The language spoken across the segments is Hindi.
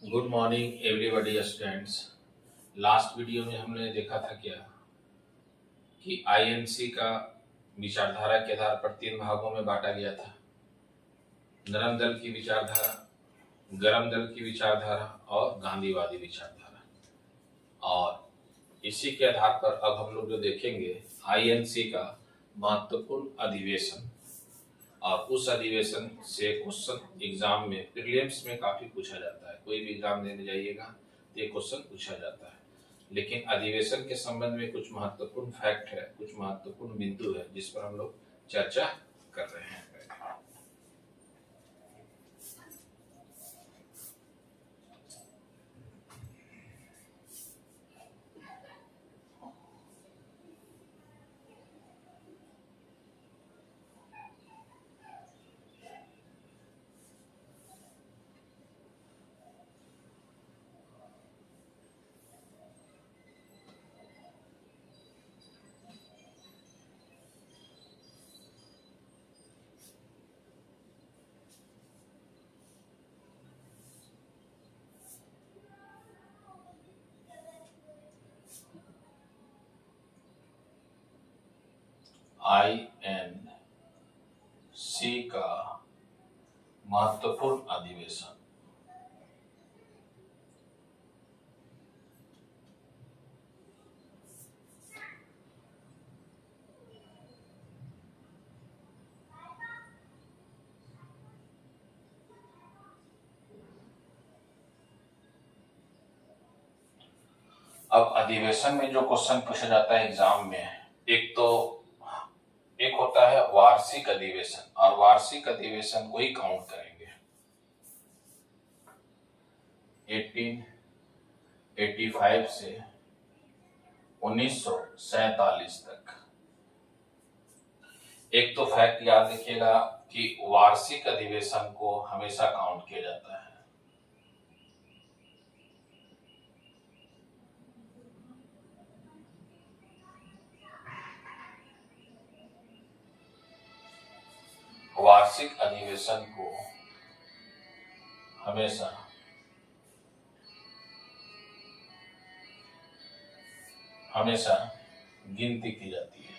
Good morning everybody students. Last video में हमने देखा था क्या कि आईएनसी का विचारधारा के आधार पर 3 भागों में बांटा गया था। नरम दल की विचारधारा, गरम दल की विचारधारा और गांधीवादी विचारधारा। और इसी के आधार पर अब हम लोग जो देखेंगे आईएनसी का महत्वपूर्ण अधिवेशन, और उस अधिवेशन से क्वेश्चन एग्जाम में प्रीलिम्स में काफी पूछा जाता है। कोई भी एग्जाम देने जाइएगा तो ये क्वेश्चन पूछा जाता है। लेकिन अधिवेशन के संबंध में कुछ महत्वपूर्ण फैक्ट है, कुछ महत्वपूर्ण बिंदु है जिस पर हम लोग चर्चा कर रहे हैं। आईएनसी का महत्वपूर्ण अधिवेशन। अब अधिवेशन में जो क्वेश्चन पूछा जाता है एग्जाम में, एक होता है वार्षिक अधिवेशन, और वार्षिक अधिवेशन को ही काउंट करेंगे 1885 से 1947 तक। एक तो फैक्ट याद रखिएगा कि वार्षिक अधिवेशन को हमेशा काउंट किया जाता है। वार्षिक अधिवेशन को हमेशा गिनती की जाती है।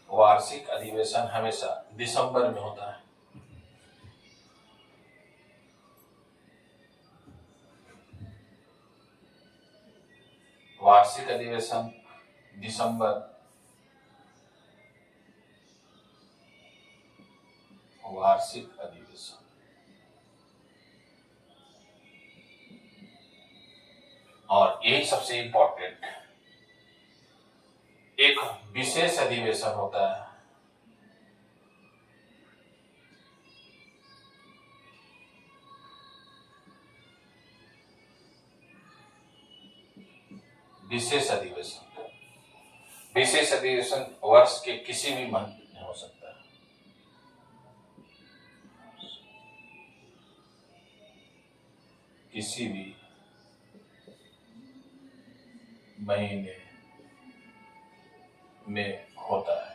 वार्षिक अधिवेशन हमेशा दिसंबर में होता है। वार्षिक अधिवेशन दिसंबर, वार्षिक अधिवेशन और यही सबसे इंपॉर्टेंट, एक विशेष अधिवेशन होता है। विशेष अधिवेशन वर्ष के किसी भी महीने में हो सकता है। किसी भी महीने में होता है।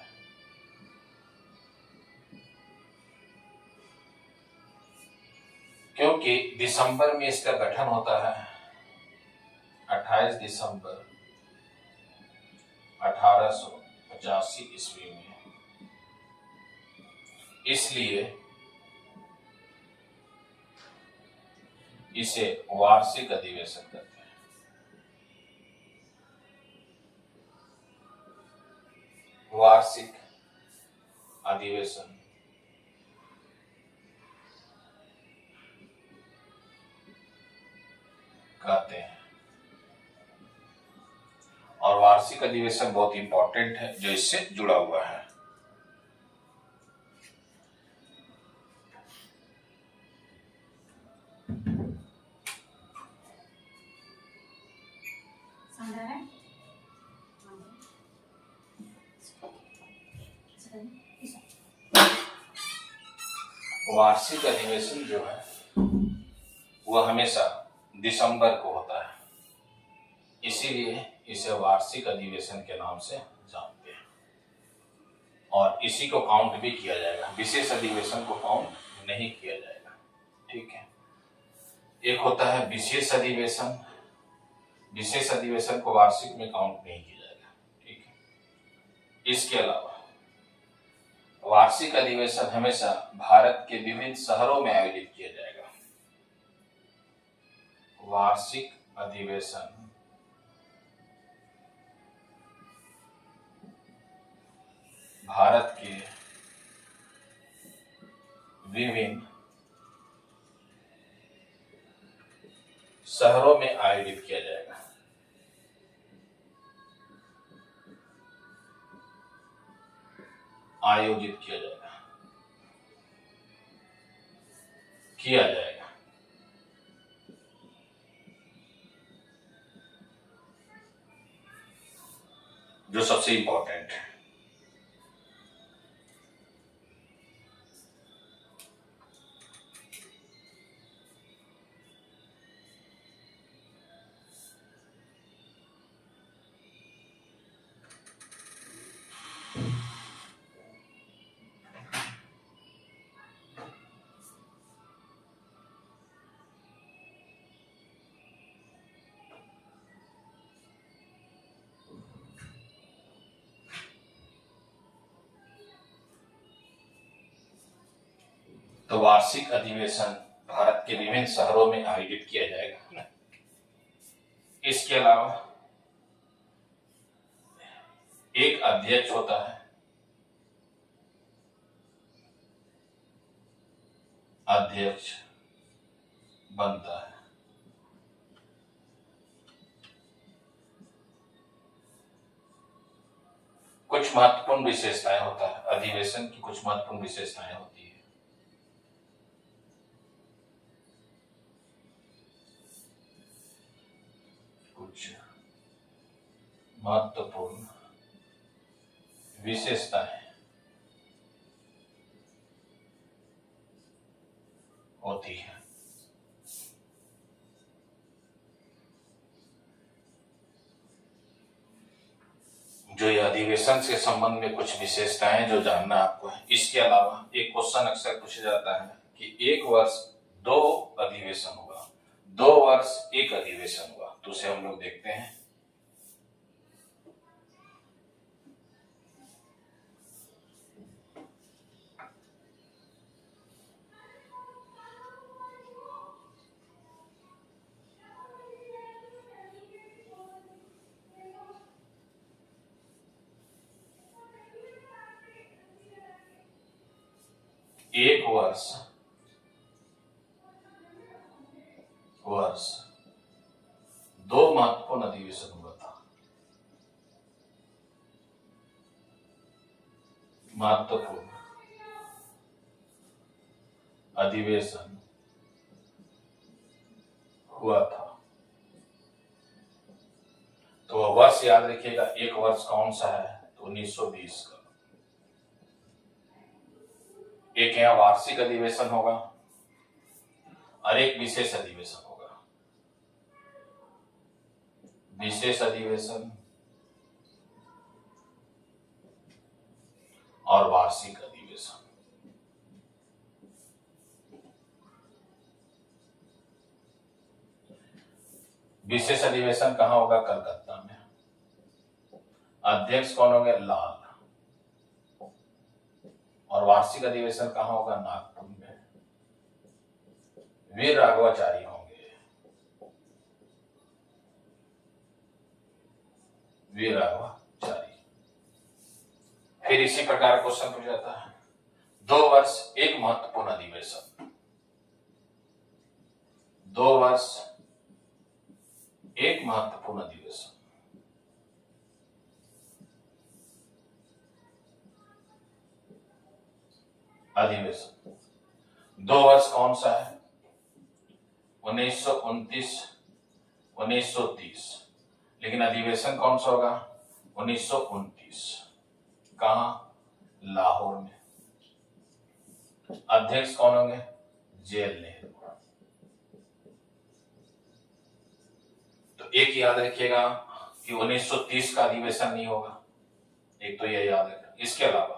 क्योंकि दिसंबर में इसका गठन होता है 28 दिसंबर 1885 ईस्वी में, इसलिए इसे वार्षिक अधिवेशन कहते हैं। वार्षिक अधिवेशन कहते हैं। और वार्षिक अधिवेशन बहुत इंपॉर्टेंट है जो इससे जुड़ा हुआ है। वार्षिक अधिवेशन जो है वह हमेशा दिसंबर को होता है, इसीलिए इसे वार्षिक अधिवेशन के नाम से जानते हैं और इसी को काउंट भी किया जाएगा, विशेष अधिवेशन को काउंट नहीं किया जाएगा। ठीक है, एक होता है विशेष अधिवेशन, विशेष अधिवेशन को वार्षिक में काउंट नहीं किया जाएगा। ठीक है, इसके अलावा वार्षिक अधिवेशन हमेशा भारत के विभिन्न शहरों में आयोजित किया जाएगा। वार्षिक अधिवेशन भारत के विभिन्न शहरों में आयोजित किया जाएगा। आयोजित किया जाएगा। जो सबसे इंपॉर्टेंट है, तो वार्षिक अधिवेशन भारत के विभिन्न शहरों में आयोजित किया जाएगा। इसके अलावा एक अध्यक्ष होता है, अध्यक्ष बनता है। कुछ महत्वपूर्ण विशेषताएं होता है, अधिवेशन की कुछ महत्वपूर्ण विशेषताएं होती है। कुछ महत्वपूर्ण विशेषताएं होती है। जो ये अधिवेशन से संबंध में कुछ विशेषताएं जो जानना आपको है। इसके अलावा एक क्वेश्चन अक्सर पूछा जाता है कि एक वर्ष 2 अधिवेशन होगा, 2 वर्ष 1 अधिवेशन हुआ, तो उसे हम लोग देखते हैं। एक वर्ष 2 महत्वपूर्ण अधिवेशन हुआ था। महत्वपूर्ण अधिवेशन हुआ था। तो वर्ष याद रखिएगा, एक वर्ष कौन सा है, तो 1920 का। एक यहाँ वार्षिक अधिवेशन होगा और एक विशेष अधिवेशन होगा। विशेष अधिवेशन और वार्षिक अधिवेशन। विशेष अधिवेशन कहाँ होगा, कलकत्ता में। अध्यक्ष कौन होंगे, लाल। और वार्षिक अधिवेशन कहाँ होगा, नागपुर में। वीर राघवाचारी होंगे, वीर राघवाचारी। फिर इसी प्रकार क्वेश्चन पूछा जाता है, 2 वर्ष 1 महत्वपूर्ण अधिवेशन, 2 वर्ष 1 महत्वपूर्ण अधिवेशन। अधिवेशन 2 वर्ष कौन सा है, 1929, 1930। लेकिन अधिवेशन कौन सा होगा, 1929। कहां, लाहौर में। अध्यक्ष कौन होंगे, जेल नेहरू। तो एक याद रखिएगा कि 1930 का अधिवेशन नहीं होगा, एक तो ये याद रखना। इसके अलावा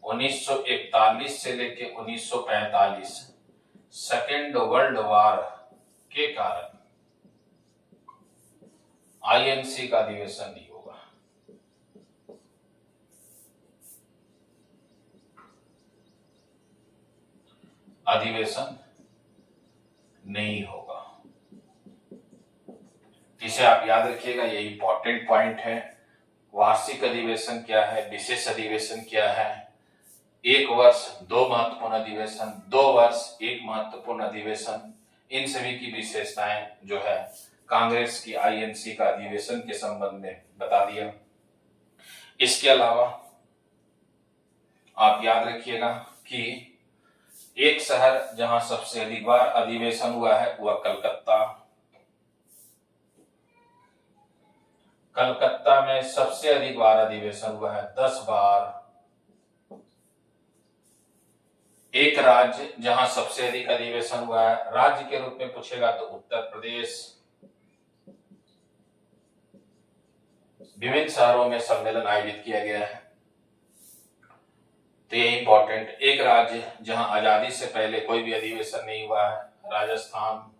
1941 से लेके 1945 सेकेंड वर्ल्ड वॉर के कारण आईएनसी का अधिवेशन नहीं होगा। अधिवेशन नहीं होगा, इसे आप याद रखिएगा, ये इंपॉर्टेंट पॉइंट है। वार्षिक अधिवेशन क्या है, विशेष अधिवेशन क्या है, एक वर्ष दो महत्वपूर्ण अधिवेशन, 2 वर्ष एक महत्वपूर्ण अधिवेशन, इन सभी की विशेषताएं जो है कांग्रेस की आईएनसी का अधिवेशन के संबंध में बता दिया। इसके अलावा आप याद रखिएगा कि एक शहर जहां सबसे अधिक बार अधिवेशन हुआ है वह कलकत्ता। कलकत्ता में सबसे अधिक बार अधिवेशन हुआ है, 10 बार। एक राज्य जहां सबसे अधिक अधिवेशन हुआ है, राज्य के रूप में पूछेगा तो उत्तर प्रदेश। विभिन्न शहरों में सम्मेलन आयोजित किया गया है, तो ये इंपॉर्टेंट। एक राज्य जहां आजादी से पहले कोई भी अधिवेशन नहीं हुआ है, राजस्थान।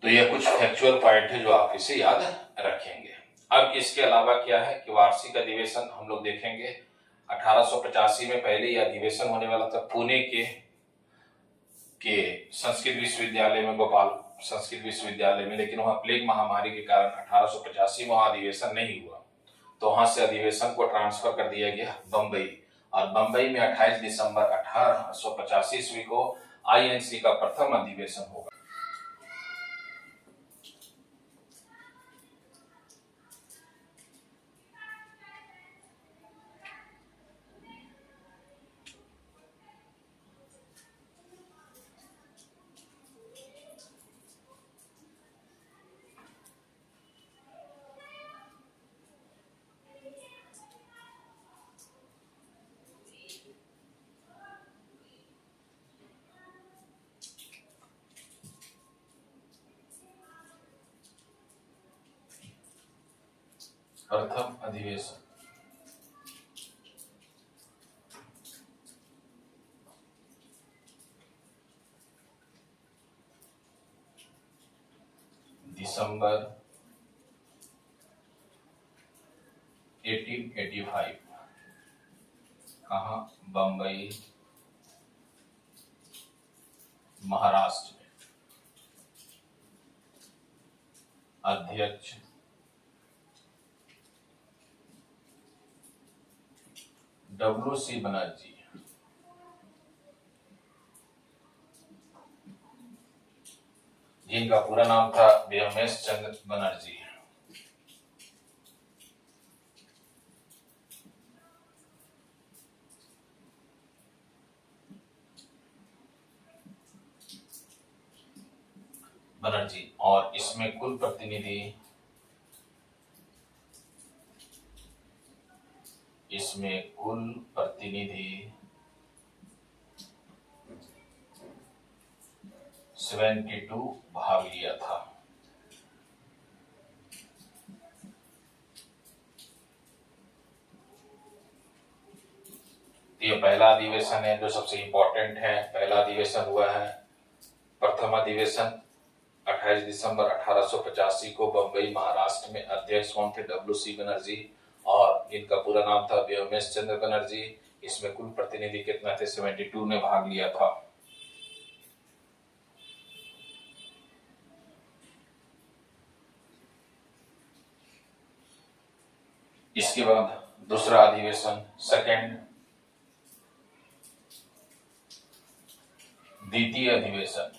तो ये कुछ फैक्चुअल पॉइंट है जो आप इसे याद रखेंगे। अब इसके अलावा क्या है कि वार्षिक अधिवेशन हम लोग देखेंगे। 1885 में पहले यह अधिवेशन होने वाला था पुणे के संस्कृत विश्वविद्यालय में, गोपाल संस्कृत विश्वविद्यालय में, लेकिन वहां प्लेग महामारी के कारण 1885 में वहां अधिवेशन नहीं हुआ, तो वहां से अधिवेशन को ट्रांसफर कर दिया गया बंबई, और बंबई में 28 दिसंबर 1885 ईस्वी को आईएनसी का प्रथम अधिवेशन होगा। प्रथम अधिवेशन दिसंबर 1885, कहा, बंबई महाराष्ट्र में। अध्यक्ष WC बनर्जी। जिनका पूरा नाम था व्योमेश चंद्र बनर्जी। बनर्जी, और इसमें कुल प्रतिनिधि, इसमें कुल प्रतिनिधि 72 भाग लिया था। ये पहला अधिवेशन है जो सबसे इंपॉर्टेंट है। पहला अधिवेशन हुआ है, प्रथम अधिवेशन 28 दिसंबर 1885 को बंबई महाराष्ट्र में। अध्यक्ष कौन थे? WC बनर्जी, और इनका पूरा नाम था व्योमेश चंद्र बनर्जी। इसमें कुल प्रतिनिधि कितना थे? 72 ने भाग लिया था। इसके बाद दूसरा अधिवेशन, सेकेंड, द्वितीय अधिवेशन,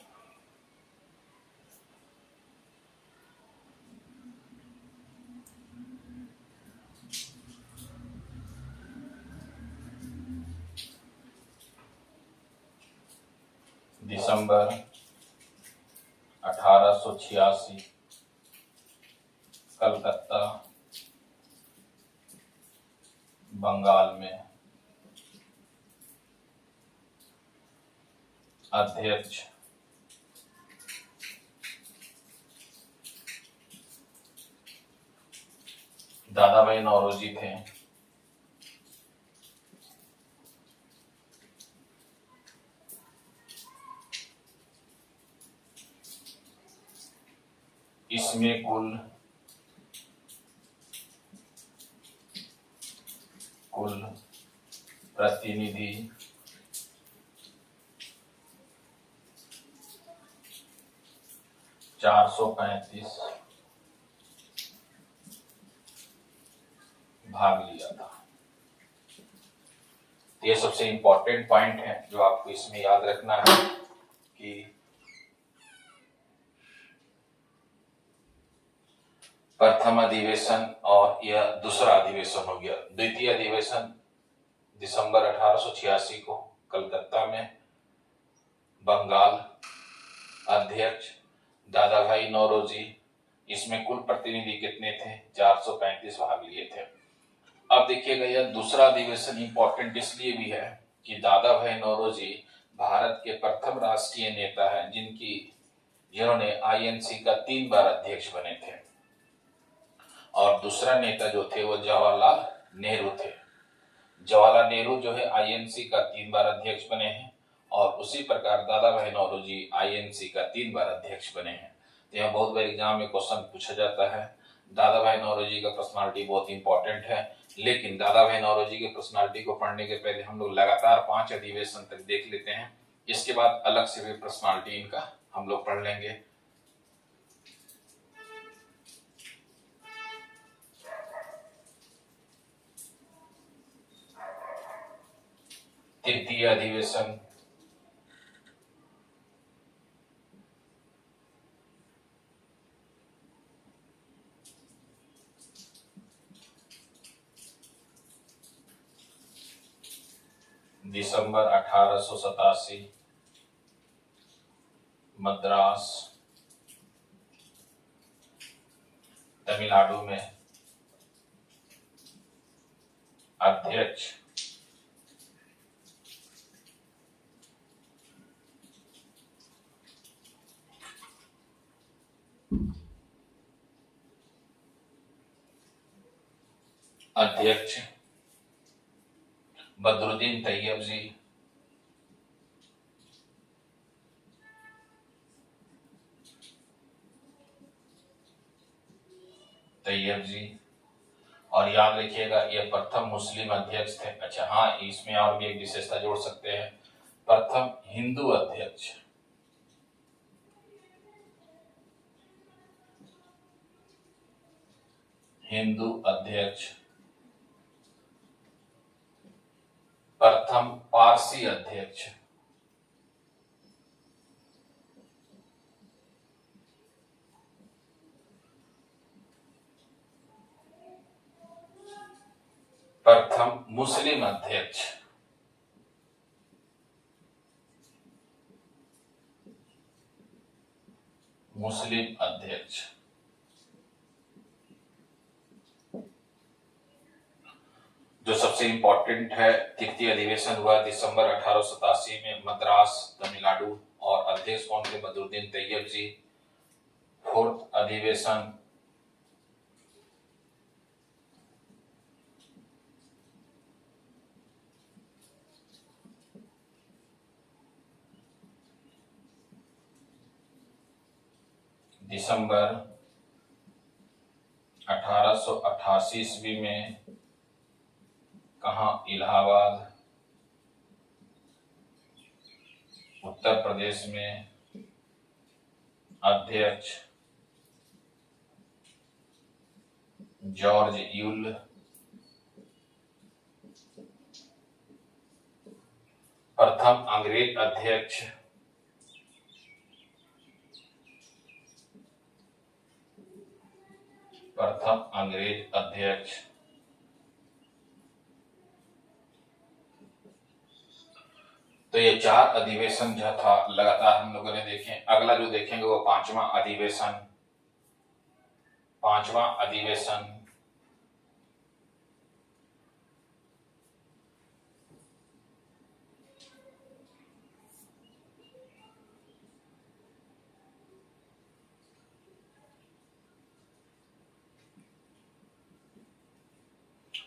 दिसंबर 1886, कलकत्ता, बंगाल में। अध्यक्ष दादा भाई नौरोजी थे। इसमें कुल प्रतिनिधि 435 भाग लिया था। ये सबसे इंपॉर्टेंट पॉइंट है जो आपको इसमें याद रखना है कि प्रथम अधिवेशन और यह दूसरा अधिवेशन हो गया। द्वितीय अधिवेशन दिसंबर 1886 को कलकत्ता में बंगाल अध्यक्ष दादा भाई नौरोजी। इसमें कुल प्रतिनिधि कितने थे? 435 भाग लिए थे। अब देखिएगा यह दूसरा अधिवेशन इंपॉर्टेंट इसलिए भी है कि दादा भाई नौरोजी भारत के प्रथम राष्ट्रीय नेता हैं जिन्होंने आईएनसी का 3 बार अध्यक्ष बने थे। और दूसरा नेता जो थे वो जवाहरलाल नेहरू थे। जवाहरलाल नेहरू जो है आईएनसी का 3 बार अध्यक्ष बने हैं और उसी प्रकार दादा भाई नौरोजी आईएनसी का 3 बार अध्यक्ष बने हैं। तो यह बहुत बार एग्जाम में क्वेश्चन पूछा जाता है। दादा भाई नौरोजी का पर्सनालिटी बहुत इंपॉर्टेंट है, लेकिन दादा भाई नौरोजी के पर्सनालिटी को पढ़ने के पहले हम लोग लगातार 5 अधिवेशन तक देख लेते हैं। इसके बाद अलग से भी पर्सनालिटी इनका हम लोग पढ़ लेंगे। तृतीय अधिवेशन दिसंबर 1887 मद्रास तमिलनाडु में अध्यक्ष बदरुद्दीन तैयब जी। और याद रखिएगा ये प्रथम मुस्लिम अध्यक्ष थे। अच्छा हाँ, इसमें और भी एक विशेषता जोड़ सकते हैं, प्रथम हिंदू अध्यक्ष। प्रथम पारसी अध्यक्ष। प्रथम मुस्लिम अध्यक्ष। जो सबसे इंपॉर्टेंट है, तृतीय अधिवेशन हुआ दिसंबर 1887 में मद्रास तमिलनाडु और अध्यक्ष कौन थे? बदरुद्दीन तैयब जी। फोर्थ अधिवेशन दिसंबर 1888 ईस्वी में कहा? इलाहाबाद उत्तर प्रदेश में अध्यक्ष जॉर्ज यूल। प्रथम अंग्रेज अध्यक्ष तो ये 4 अधिवेशन जो था लगातार हम लोगों ने देखे। अगला जो देखेंगे वो पांचवा अधिवेशन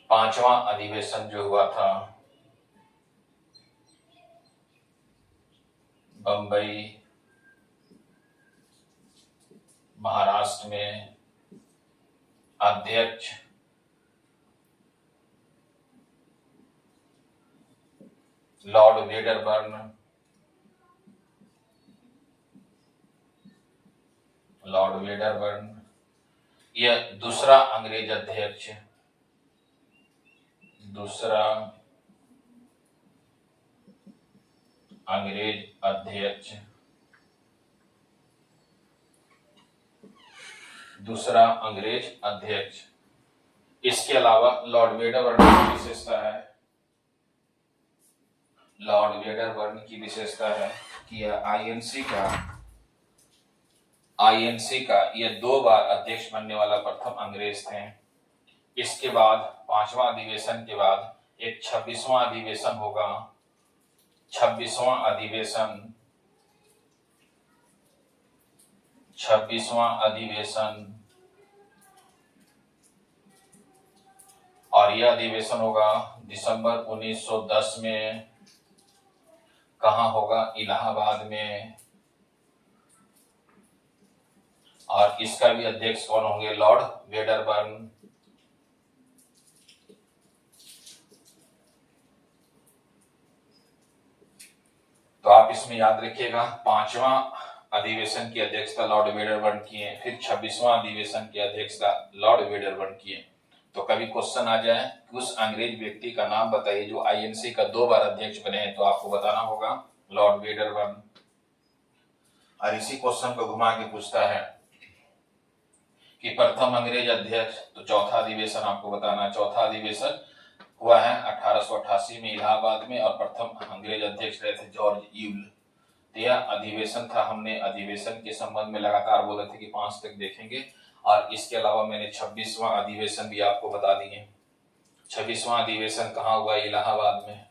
पांचवा अधिवेशन जो हुआ था बंबई महाराष्ट्र में, अध्यक्ष लॉर्ड वेडरबर्न, यह दूसरा अंग्रेज अध्यक्ष, दूसरा अंग्रेज अध्यक्ष। इसके अलावा लॉर्ड वेडरबर्न की विशेषता है, कि यह आईएनसी का यह 2 बार अध्यक्ष बनने वाला प्रथम अंग्रेज थे। इसके बाद 5वां अधिवेशन के बाद एक 26वां अधिवेशन होगा। 26वां अधिवेशन और यह अधिवेशन होगा दिसंबर 1910 में। कहाँ होगा? इलाहाबाद में। और इसका भी अध्यक्ष कौन होंगे? Lord Wedderburn. तो आप इसमें याद रखिएगा, 5वां अधिवेशन की अध्यक्षता लॉर्ड वेडरबर्न किए, फिर 26वां अधिवेशन की अध्यक्षता लॉर्ड वेडरबर्न किए। तो कभी क्वेश्चन आ जाए कि उस अंग्रेज व्यक्ति का नाम बताइए जो आईएनसी का 2 बार अध्यक्ष बने हैं, तो आपको बताना होगा लॉर्ड वेडरबर्न। और इसी क्वेश्चन को घुमा के पूछता है कि प्रथम अंग्रेज अध्यक्ष, तो चौथा अधिवेशन आपको बताना। चौथा अधिवेशन हुआ है 1888 में इलाहाबाद में, और प्रथम अंग्रेज अध्यक्ष रहे थे जॉर्ज यूल। तो यह अधिवेशन था। हमने अधिवेशन के संबंध में लगातार बोले थे कि 5 तक देखेंगे, और इसके अलावा मैंने 26वां अधिवेशन भी आपको बता दिए। 26वां अधिवेशन कहाँ हुआ? इलाहाबाद में।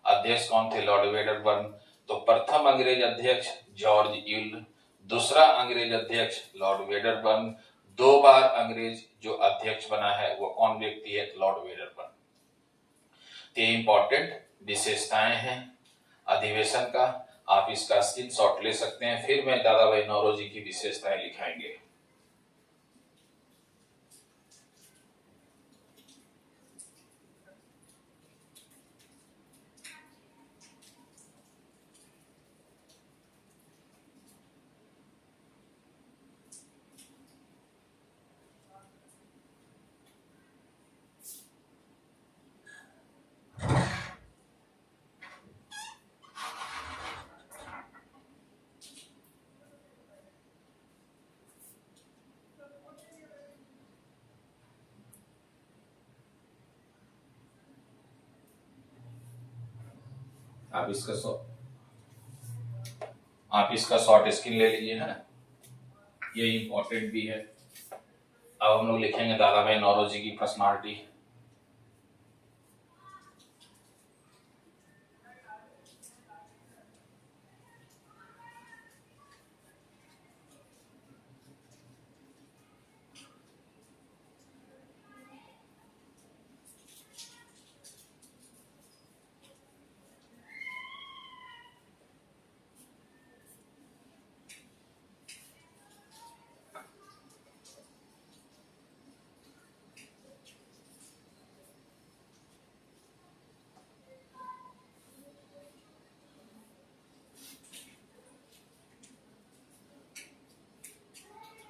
अध्यक्ष कौन थे? Lord Wedderburn. तो प्रथम अंग्रेज अध्यक्ष जॉर्ज यूल, दूसरा अंग्रेज अध्यक्ष लॉर्ड वेडरबर्न, 2 बार अंग्रेज जो अध्यक्ष बना है वो कौन व्यक्ति है? Lord Wedderburn. ये इंपॉर्टेंट विशेषताएं हैं अधिवेशन का। आप इसका स्क्रीनशॉट ले सकते हैं। फिर मैं दादा भाई नौरोजी की विशेषताएं लिखाएंगे। आप इसका शॉर्ट स्क्रीन ले लीजिए, है ना, ये इंपॉर्टेंट भी है। अब हम लोग लिखेंगे दादा भाई नौरोजी की पर्सनालिटी।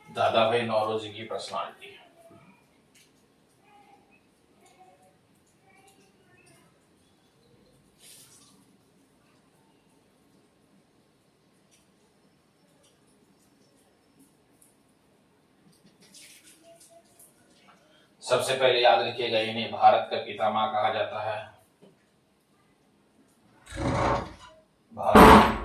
दादा भाई नौरोजी की पर्सनालिटी। सबसे पहले याद रखिएगा, इन्हें भारत का पितामह कहा जाता है। भारत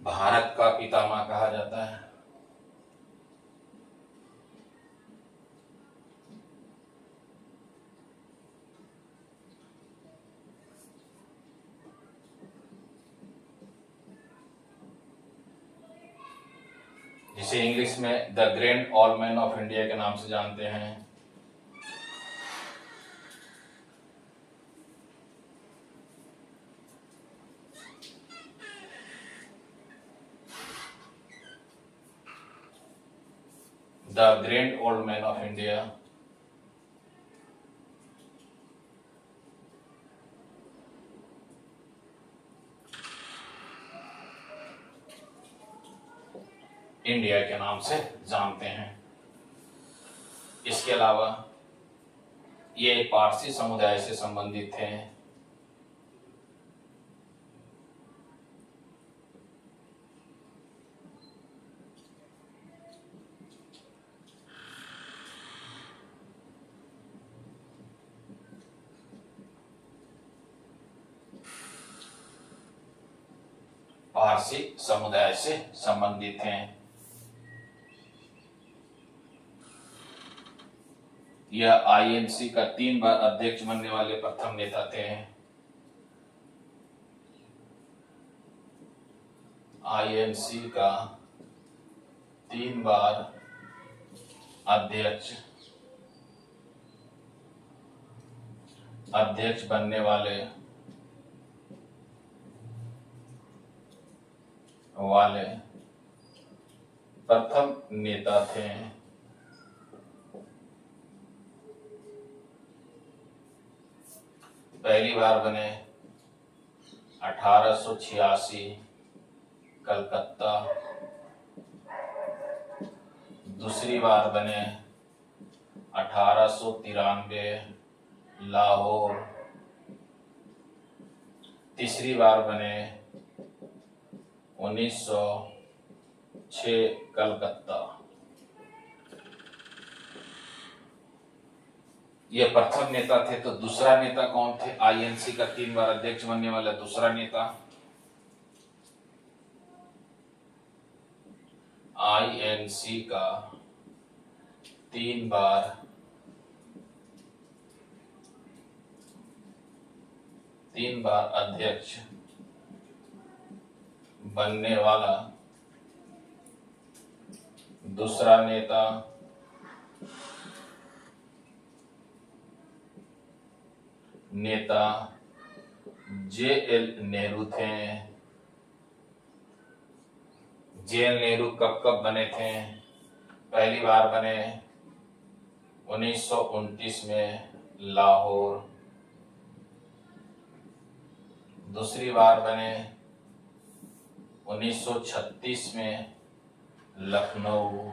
भारत का पितामह कहा जाता है। जिसे इंग्लिश में the great old man of India के नाम से जानते हैं। The great old man of India. India के नाम से जानते हैं। इसके अलावा ये पारसी समुदाय से संबंधित थे। पारसी समुदाय से संबंधित हैं। यह आईएनसी का 3 बार अध्यक्ष बनने वाले प्रथम नेता थे। आईएनसी का 3 बार अध्यक्ष बनने वाले प्रथम नेता थे। पहली बार बने 1886 कलकत्ता, दूसरी बार बने 1893 लाहौर, तीसरी बार बने 1906 कलकत्ता। ये प्रथम नेता थे। तो दूसरा नेता कौन थे? आईएनसी का 3 बार अध्यक्ष बनने वाला दूसरा नेता आईएनसी का 3 बार अध्यक्ष बनने वाला दूसरा नेता जेएल नेहरू थे। जेएल नेहरू कब बने थे? पहली बार बने 1929 में लाहौर, दूसरी बार बने 1936 में लखनऊ,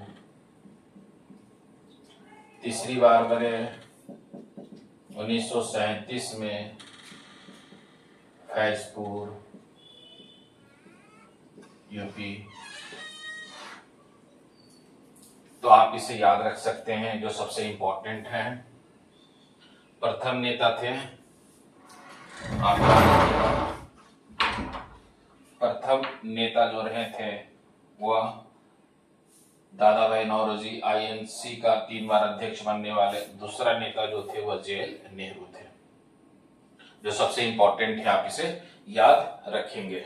तीसरी बार बने 1937 में फैजपुर, यूपी। तो आप इसे याद रख सकते हैं। जो सबसे इंपॉर्टेंट है, प्रथम नेता थे प्रथम नेता जो रहे थे वह दादा भाई नौरोजी, आईएनसी का 3 बार अध्यक्ष बनने वाले दूसरा नेता जो थे वह जेएल नेहरू थे। जो सबसे इंपॉर्टेंट है, आप इसे याद रखेंगे।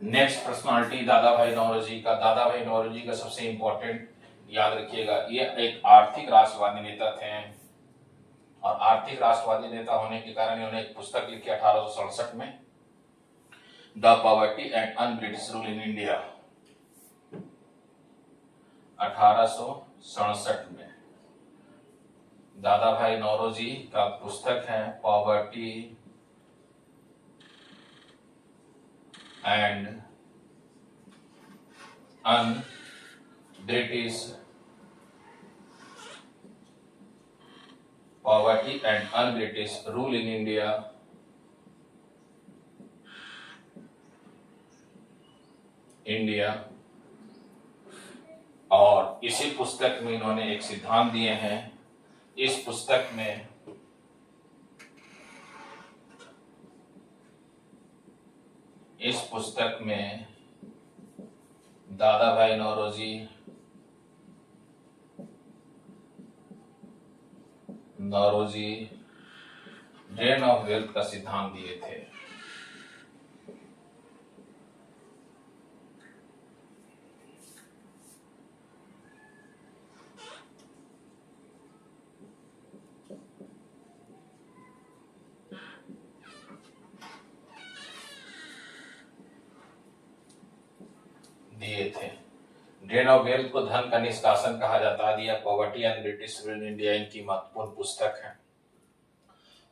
नेक्स्ट पर्सनालिटी दादा भाई नौरोजी का। दादा भाई नौरोजी का सबसे इंपॉर्टेंट याद रखिएगा, ये एक आर्थिक राष्ट्रवादी नेता थे। और आर्थिक राष्ट्रवादी नेता होने के कारण उन्होंने एक पुस्तक लिखी 1867 में, the poverty and un British rule in India. 1867 में दादा भाई नौरोजी का पुस्तक है poverty and un British rule in India. और इसी पुस्तक में इन्होंने एक सिद्धांत दिए हैं इस पुस्तक में दादा भाई नौरोजी ड्रेन ऑफ वेल्थ का सिद्धांत दिए थे। ड्रेन ऑफ वेल्थ को धन का निष्कासन कहा जाता है। Poverty and British rule in India इनकी महत्वपूर्ण पुस्तक है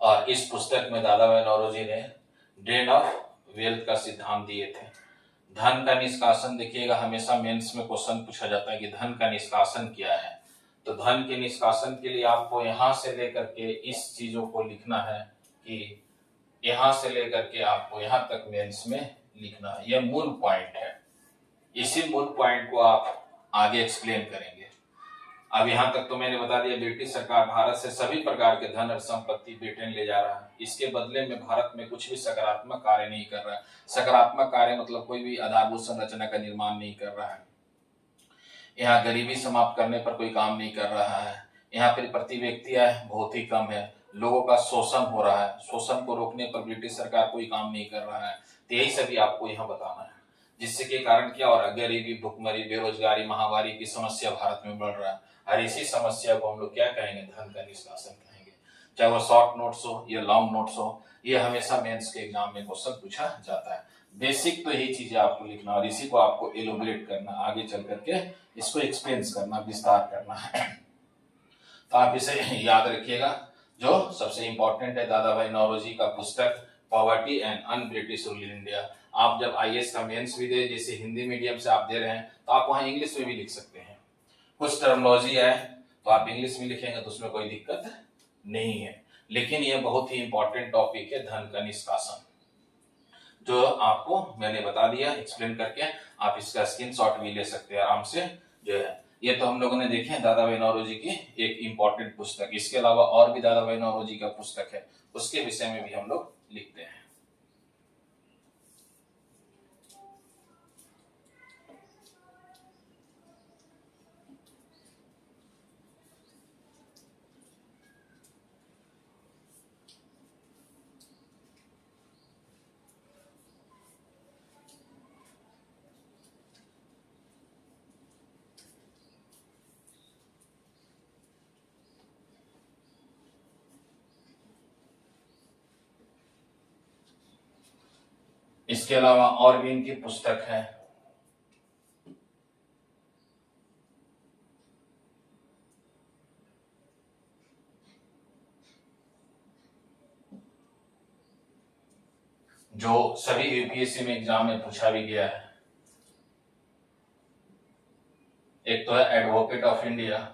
और इस पुस्तक में दादा भाई नौरोजी ने ड्रेन ऑफ वेल्थ का सिद्धांत दिए थे। धन का निष्कासन, देखिएगा हमेशा मेंस में क्वेश्चन पूछा जाता है कि धन का निष्कासन क्या है। तो धन के निष्कासन के लिए आपको यहां से लेकर के इस चीजों को लिखना है कि यहां से लेकर के आपको यहां तक मेंस में लिखना है। यह मूल पॉइंट है। इसी मूल पॉइंट को आप आगे एक्सप्लेन करेंगे। अब यहाँ तक तो मैंने बता दिया, ब्रिटिश सरकार भारत से सभी प्रकार के धन और संपत्ति ब्रिटेन ले जा रहा है। इसके बदले में भारत में कुछ भी सकारात्मक कार्य नहीं कर रहा है। सकारात्मक कार्य मतलब कोई भी आधारभूत संरचना का निर्माण नहीं कर रहा है। यहाँ गरीबी समाप्त करने पर कोई काम नहीं कर रहा है। यहाँ पर प्रति व्यक्ति आय बहुत ही कम है। लोगों का शोषण हो रहा है। शोषण को रोकने पर ब्रिटिश सरकार कोई काम नहीं कर रहा है। तो यही सभी आपको यहाँ बताना है। जिससे के कारण क्या हो रहा है, गरीबी, भुखमरी, बेरोजगारी, महामारी की समस्या भारत में बढ़ रहा है। और इसी समस्या को हम लोग क्या कहेंगे, धन का निष्कासन कहेंगे। चाहे वो शॉर्ट नोट्स हो या लॉन्ग नोट्स हो, ये हमेशा मेंस के एग्जाम में क्वेश्चन पूछा जाता है। बेसिक तो यही चीजें आपको लिखना और इसी को आपको एलोबरेट करना, आगे चल करके इसको एक्सप्लेन करना, विस्तार करना है। तो आप इसे याद रखिएगा। जो सबसे इंपॉर्टेंट है दादा भाई नौरोजी का पुस्तक poverty and un British rule in India. आप जब आईएएस का मेंस भी दे, जैसे हिंदी मीडियम से आप दे रहे हैं, तो आप वहां इंग्लिश में भी लिख सकते हैं। कुछ टर्मिनोलॉजी है तो आप इंग्लिश में लिखेंगे तो उसमें कोई दिक्कत नहीं है। लेकिन यह बहुत ही इंपॉर्टेंट टॉपिक है, धन का निष्कासन, जो आपको मैंने बता दिया एक्सप्लेन करके। आप इसका स्क्रीनशॉट भी ले सकते हैं आराम से। जो है ये तो हम लोगों ने देखे दादा भाई नौरोजी की एक इंपॉर्टेंट पुस्तक। इसके अलावा और भी दादा भाई नौरोजी का पुस्तक है, उसके विषय में भी हम लोग लिखते हैं। इसके अलावा और भी इनकी पुस्तक है। जो सभी यूपीएससी में एग्जाम में पूछा भी गया है। एक तो है advocate of India,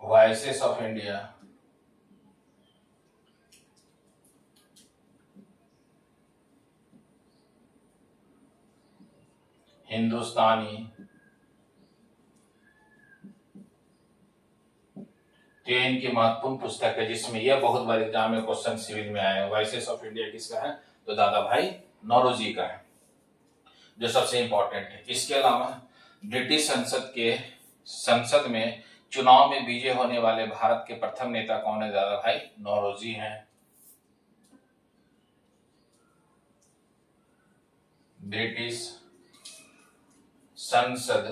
voices of India, Hindustani, तो इनकी महत्वपूर्ण पुस्तक है, जिसमें यह बहुत बार एग्जाम में क्वेश्चन सिविल में आया है। वॉइसेस ऑफ इंडिया किसका है, तो दादा भाई नौरोजी का है, जो सबसे इंपॉर्टेंट है। इसके अलावा ब्रिटिश संसद में चुनाव में विजय होने वाले भारत के प्रथम नेता कौन है, दादा भाई नौरोजी हैं। ब्रिटिश संसद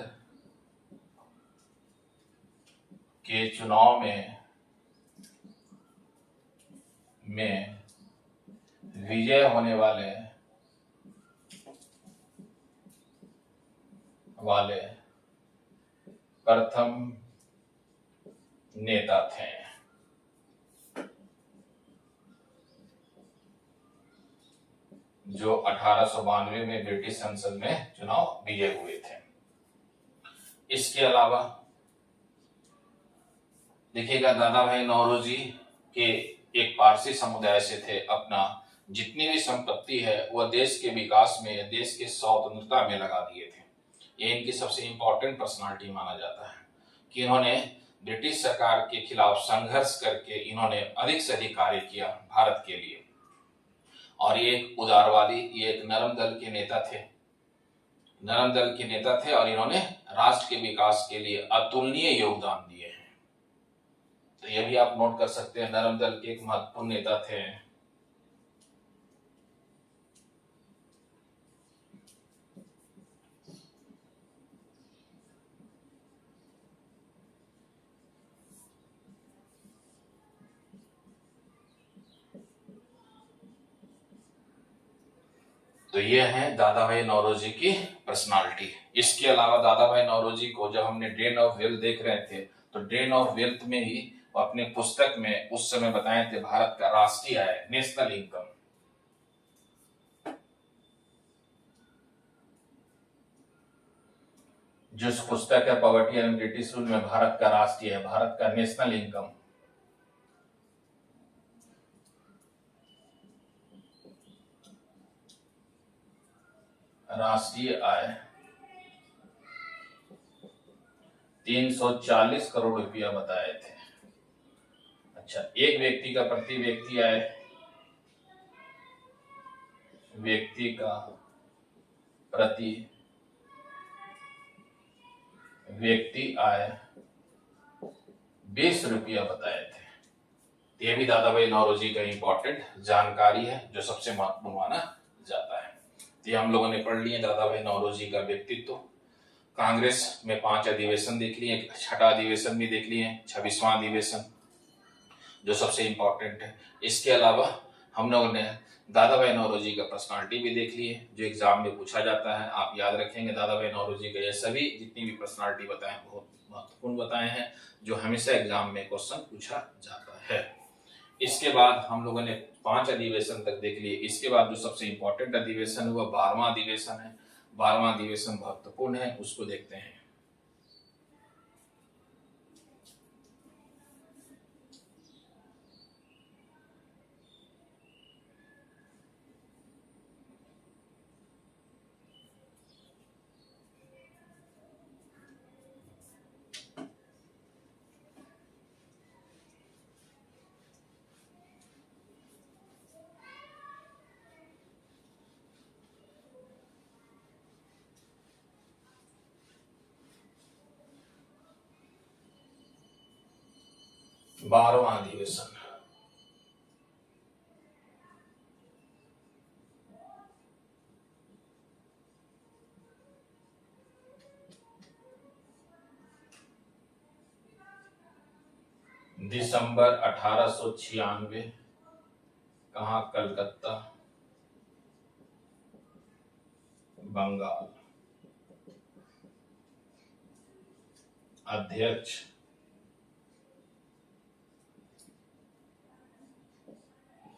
के चुनाव में विजय होने वाले प्रथम नेता थे। जो 1892 में ब्रिटिश संसद में चुनाव विजय हुए थे। इसके अलावा देखिएगा दादा भाई नौरोजी के एक पारसी समुदाय से थे, अपना जितनी भी संपत्ति है वह देश के विकास में, देश के स्वतंत्रता में लगा दिए थे। ये इनकी सबसे इंपॉर्टेंट पर्सनालिटी माना जाता है कि इन्होंने ब्रिटिश सरकार के खिलाफ संघर्ष करके इन्होंने अधिक से अधिक कार्य किया भारत के लिए। और ये एक उदारवादी, ये एक नरम दल के नेता थे, और इन्होंने राष्ट्र के विकास के लिए अतुलनीय योगदान दिए हैं। तो ये भी आप नोट कर सकते हैं, नरम दल के एक महत्वपूर्ण नेता थे। तो ये है दादा भाई नौरोजी की पर्सनालिटी। इसके अलावा दादा भाई नौरोजी को जब हमने ड्रेन ऑफ वेल्थ देख रहे थे, तो ड्रेन ऑफ वेल्थ में ही अपने पुस्तक में उस समय बताए थे भारत का राष्ट्रीय आय, नेशनल इनकम। जो पुस्तक है पॉवर्टी एंड ब्रिटिश रूल में भारत का राष्ट्रीय है, भारत का नेशनल इनकम, राष्ट्रीय आय 340 करोड़ रुपया बताए थे। अच्छा, एक व्यक्ति का प्रति व्यक्ति आय, व्यक्ति का प्रति व्यक्ति आय 20 रुपया बताए थे। ये भी दादा भाई नौरोजी का इंपॉर्टेंट जानकारी है जो सबसे महत्वपूर्ण माना जाता है। ये हम लोगों ने पढ़ लिए दादा भाई नौरोजी का व्यक्तित्व। कांग्रेस में 5 अधिवेशन देख लिए, 6ठा अधिवेशन भी देख लिए, 26वां अधिवेशन जो सबसे इंपॉर्टेंट है। इसके अलावा हम लोगों ने दादा भाई नौरोजी का पर्सनालिटी भी देख लिए जो एग्जाम में पूछा जाता है। आप याद रखेंगे दादा भाई नौरोजी का ये सभी जितनी भी पर्सनालिटी बताए बहुत महत्वपूर्ण बताए हैं जो हमेशा एग्जाम में क्वेश्चन पूछा जाता है। इसके बाद हम लोगों ने 5 अधिवेशन तक देख लिए। इसके बाद जो सबसे इंपॉर्टेंट अधिवेशन है वह 12वां अधिवेशन है। 12वां अधिवेशन महत्वपूर्ण है, उसको देखते हैं। बारहवां अधिवेशन दिसंबर 1896, कहाँ? कलकत्ता, बंगाल। अध्यक्ष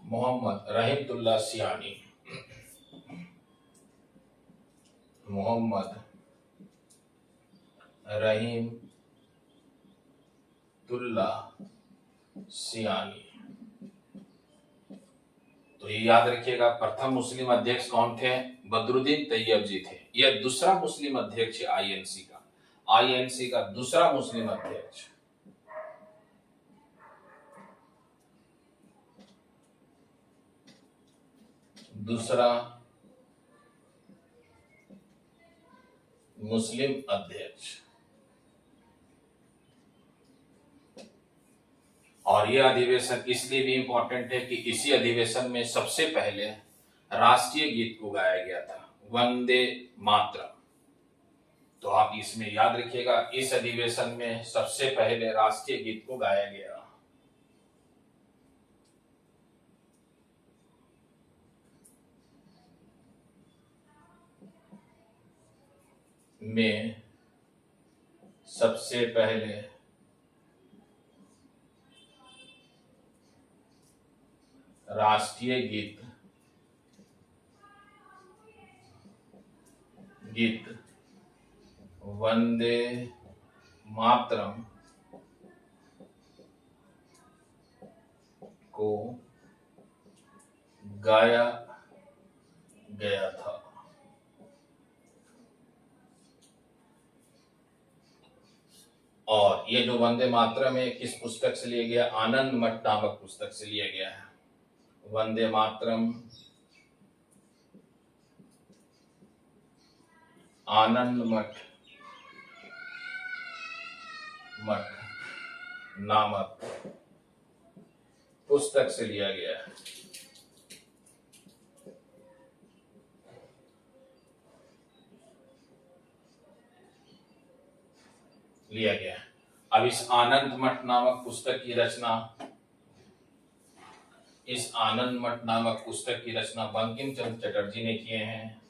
मोहम्मद रहीमतुल्लाह सियानी, मोहम्मद रहीमतुल्लाह सियानी। तो ये याद रखिएगा, प्रथम मुस्लिम अध्यक्ष कौन थे? बदरुद्दीन तैयब जी थे। यह दूसरा मुस्लिम अध्यक्ष है आईएनसी का, आईएनसी का दूसरा मुस्लिम अध्यक्ष। दूसरा मुस्लिम अध्यक्ष। और यह अधिवेशन इसलिए भी इंपॉर्टेंट है कि इसी अधिवेशन में सबसे पहले राष्ट्रीय गीत को गाया गया था, वंदे मातरम। तो आप इसमें याद रखिएगा, इस अधिवेशन में सबसे पहले राष्ट्रीय गीत को गाया गया। में सबसे पहले राष्ट्रीय गीत वंदे मातरम को गाया गया था। और ये जो वंदे मातरम है किस पुस्तक से लिया गया? आनंद मठ नामक पुस्तक से लिया गया है। वंदे मातरम आनंद मठ नामक पुस्तक से लिया गया है। अब इस आनंद मठ नामक पुस्तक की रचना बंकिम चंद्र चटर्जी ने किए हैं।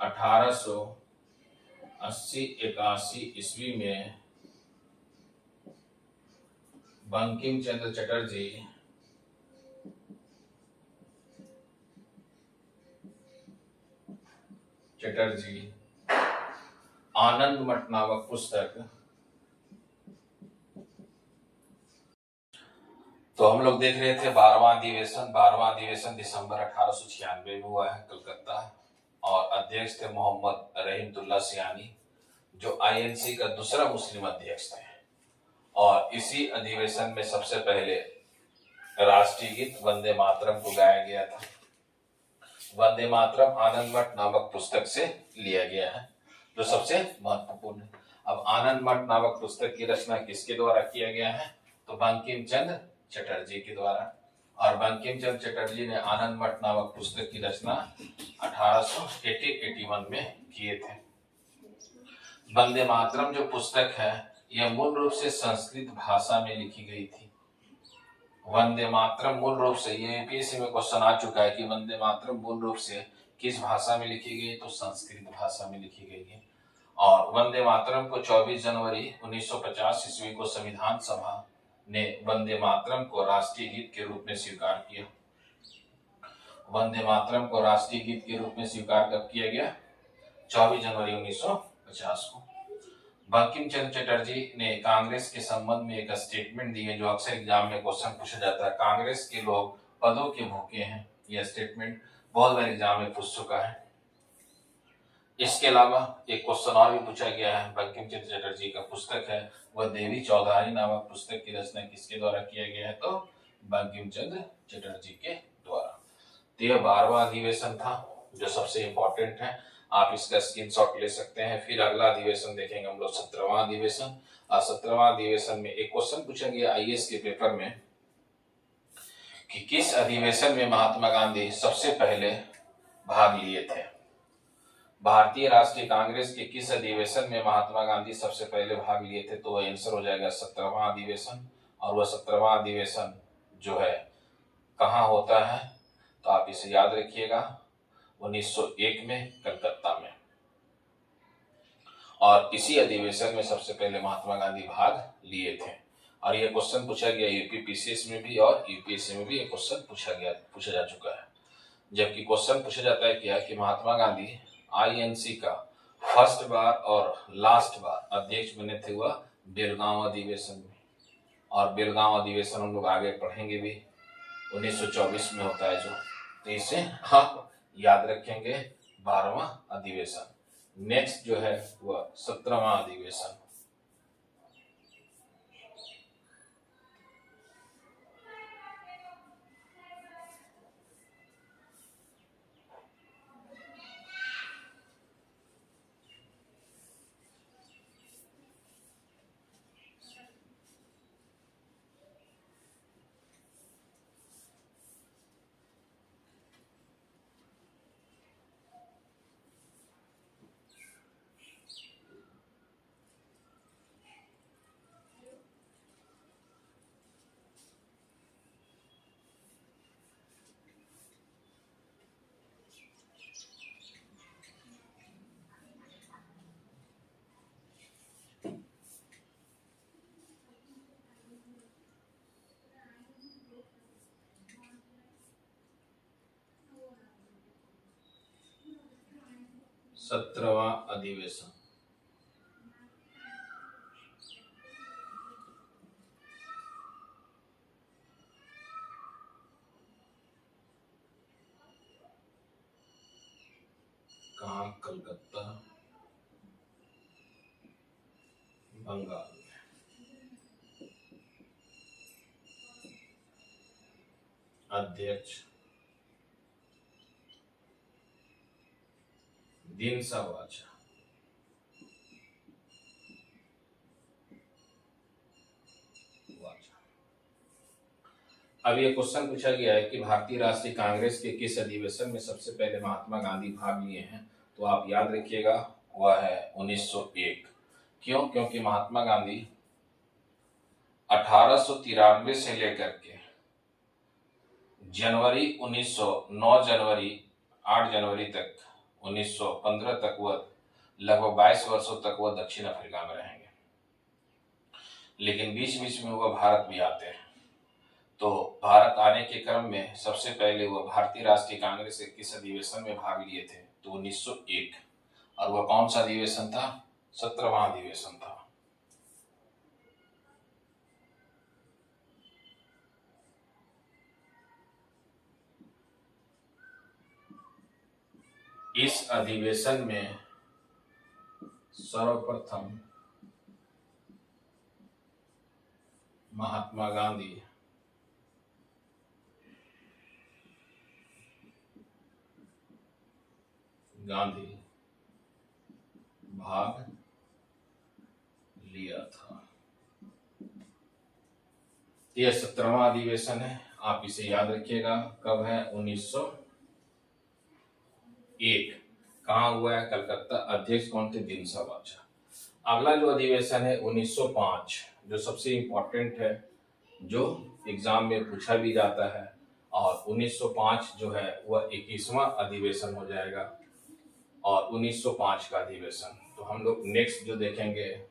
1880-81 ईस्वी में बंकिम चंद्र चटर्जी आनंद मठ नामक पुस्तक। तो हम लोग देख रहे थे 12वां अधिवेशन दिसंबर 1896 में हुआ है कलकत्ता, और अध्यक्ष थे मोहम्मद रहीमतुल्लाह सियानी, जो आईएनसी का दूसरा मुस्लिम अध्यक्ष थे। और इसी अधिवेशन में सबसे पहले राष्ट्रीय गीत वंदे मातरम को गाया गया था। वंदे मातरम आनंद मठ नामक पुस्तक से लिया गया है, जो सबसे महत्वपूर्ण है। अब आनंद मठ नामक पुस्तक की रचना किसके द्वारा किया गया है? तो बंकिम चंद्र चटर्जी के द्वारा। और बंकिम चंद्र चटर्जी ने आनंद मठ नामक पुस्तक की रचना 1881 में किए थे। वंदे मातरम जो पुस्तक है यह मूल रूप से संस्कृत भाषा में लिखी गई थी। वंदे मातरम मूल रूप से, ये यूपीएससी में क्वेश्चन आ चुका है कि वंदे मातरम मूल रूप से किस भाषा में लिखी गई? तो संस्कृत भाषा में लिखी गई है। और वंदे मातरम को 24 जनवरी 1950 ईस्वी को संविधान सभा ने वंदे मातरम को राष्ट्रीय गीत के रूप में स्वीकार किया। वंदे मातरम को राष्ट्रीय गीत के रूप में स्वीकार कब किया गया? 24 जनवरी 1950 को। बंकिम चंद्र चटर्जी ने कांग्रेस के संबंध में एक स्टेटमेंट दी है, जो अक्सर एग्जाम में क्वेश्चन पूछा जाता है। कांग्रेस के लोग पदों के भूखे हैं, यह स्टेटमेंट बहुत बार एग्जाम में पूछ चुका है। इसके अलावा एक क्वेश्चन और भी पूछा गया है। बंकिम चंद्र चटर्जी का पुस्तक है वह देवी चौधारी नामक पुस्तक की रचना किसके द्वारा किया गया है? तो बंकिम चंद्र चटर्जी के द्वारा। तो यह 12वां अधिवेशन था, जो सबसे इंपॉर्टेंट है। आप इसका स्क्रीनशॉट ले सकते हैं। फिर अगला अधिवेशन देखेंगे हम लोग 17वां अधिवेशन। और 17वां अधिवेशन में एक क्वेश्चन पूछा गया आईएएस के पेपर में कि किस अधिवेशन में महात्मा गांधी सबसे पहले भाग लिए थे? भारतीय राष्ट्रीय कांग्रेस के किस अधिवेशन में महात्मा गांधी सबसे पहले भाग लिए थे? तो वह आंसर हो जाएगा 17वां अधिवेशन। और वह 17वां अधिवेशन जो है कहाँ होता है? तो आप इसे याद रखिएगा, 1901 में कलकत्ता में। और इसी अधिवेशन में सबसे पहले महात्मा गांधी भाग लिए थे। और यह क्वेश्चन पूछा गया यूपी पीसीएस में भी और यूपीएससी में भी यह क्वेश्चन पूछा जा चुका है। जबकि क्वेश्चन पूछा जाता है क्या कि महात्मा गांधी आईएनसी का फर्स्ट बार और लास्ट बार अध्यक्ष बने थे वह बेलगांव अधिवेशन में। और बेलगांव अधिवेशन हम लोग आगे पढ़ेंगे भी, 1924 में होता है जो। तो इसे हम याद रखेंगे 12वां अधिवेशन। नेक्स्ट जो है वह 17वां अधिवेशन। सत्रहवां अधिवेशन। कलकत्ता बंगाल। अध्यक्ष दिनसा वाचा। अब ये क्वेश्चन पूछा गया है कि भारतीय राष्ट्रीय कांग्रेस के किस अधिवेशन में सबसे पहले महात्मा गांधी भाग लिए हैं। तो आप याद रखिएगा वह है 1901। क्यों? क्योंकि महात्मा गांधी 1893 से लेकर के जनवरी 1909 जनवरी 8 जनवरी तक 1915 तक वह लगभग 22 वर्षों तक वह दक्षिण अफ्रीका में रहेंगे, लेकिन बीच बीच में वह भारत भी आते हैं। तो भारत आने के क्रम में सबसे पहले वह भारतीय राष्ट्रीय कांग्रेस के किस अधिवेशन में भाग लिए थे? तो 1901। और वह कौन सा अधिवेशन था? 17वां अधिवेशन था। इस अधिवेशन में सर्वप्रथम महात्मा गांधी भाग लिया था। यह 17वां अधिवेशन है, आप इसे याद रखिएगा। कब है? 1901। कहाँ हुआ है? कलकत्ता। अध्यक्ष कौन थे? दिनसा वाचा। अगला जो अधिवेशन है 1905, जो सबसे इंपॉर्टेंट है, जो एग्जाम में पूछा भी जाता है, और 1905 जो है वह 21वां अधिवेशन हो जाएगा, और 1905 का अधिवेशन। तो हम लोग नेक्स्ट जो देखेंगे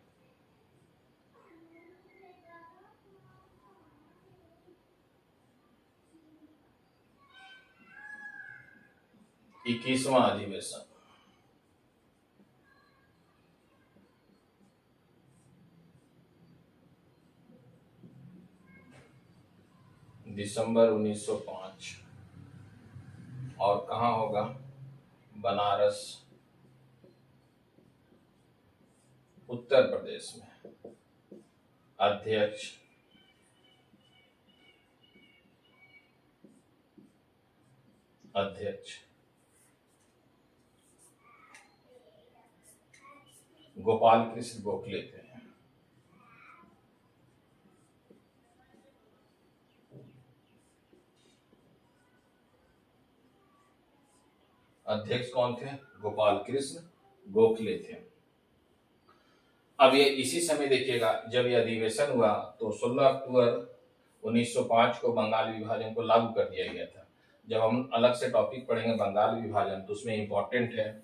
21वां अधिवेशन। दिसंबर 1905। और कहाँ होगा? बनारस, उत्तर प्रदेश में। अध्यक्ष गोपाल कृष्ण गोखले थे। अध्यक्ष कौन थे? गोपाल कृष्ण गोखले थे। अब ये इसी समय देखिएगा जब यह अधिवेशन हुआ तो 16 अक्टूबर 1905 को बंगाल विभाजन को लागू कर दिया गया था। जब हम अलग से टॉपिक पढ़ेंगे बंगाल विभाजन, तो उसमें इंपॉर्टेंट है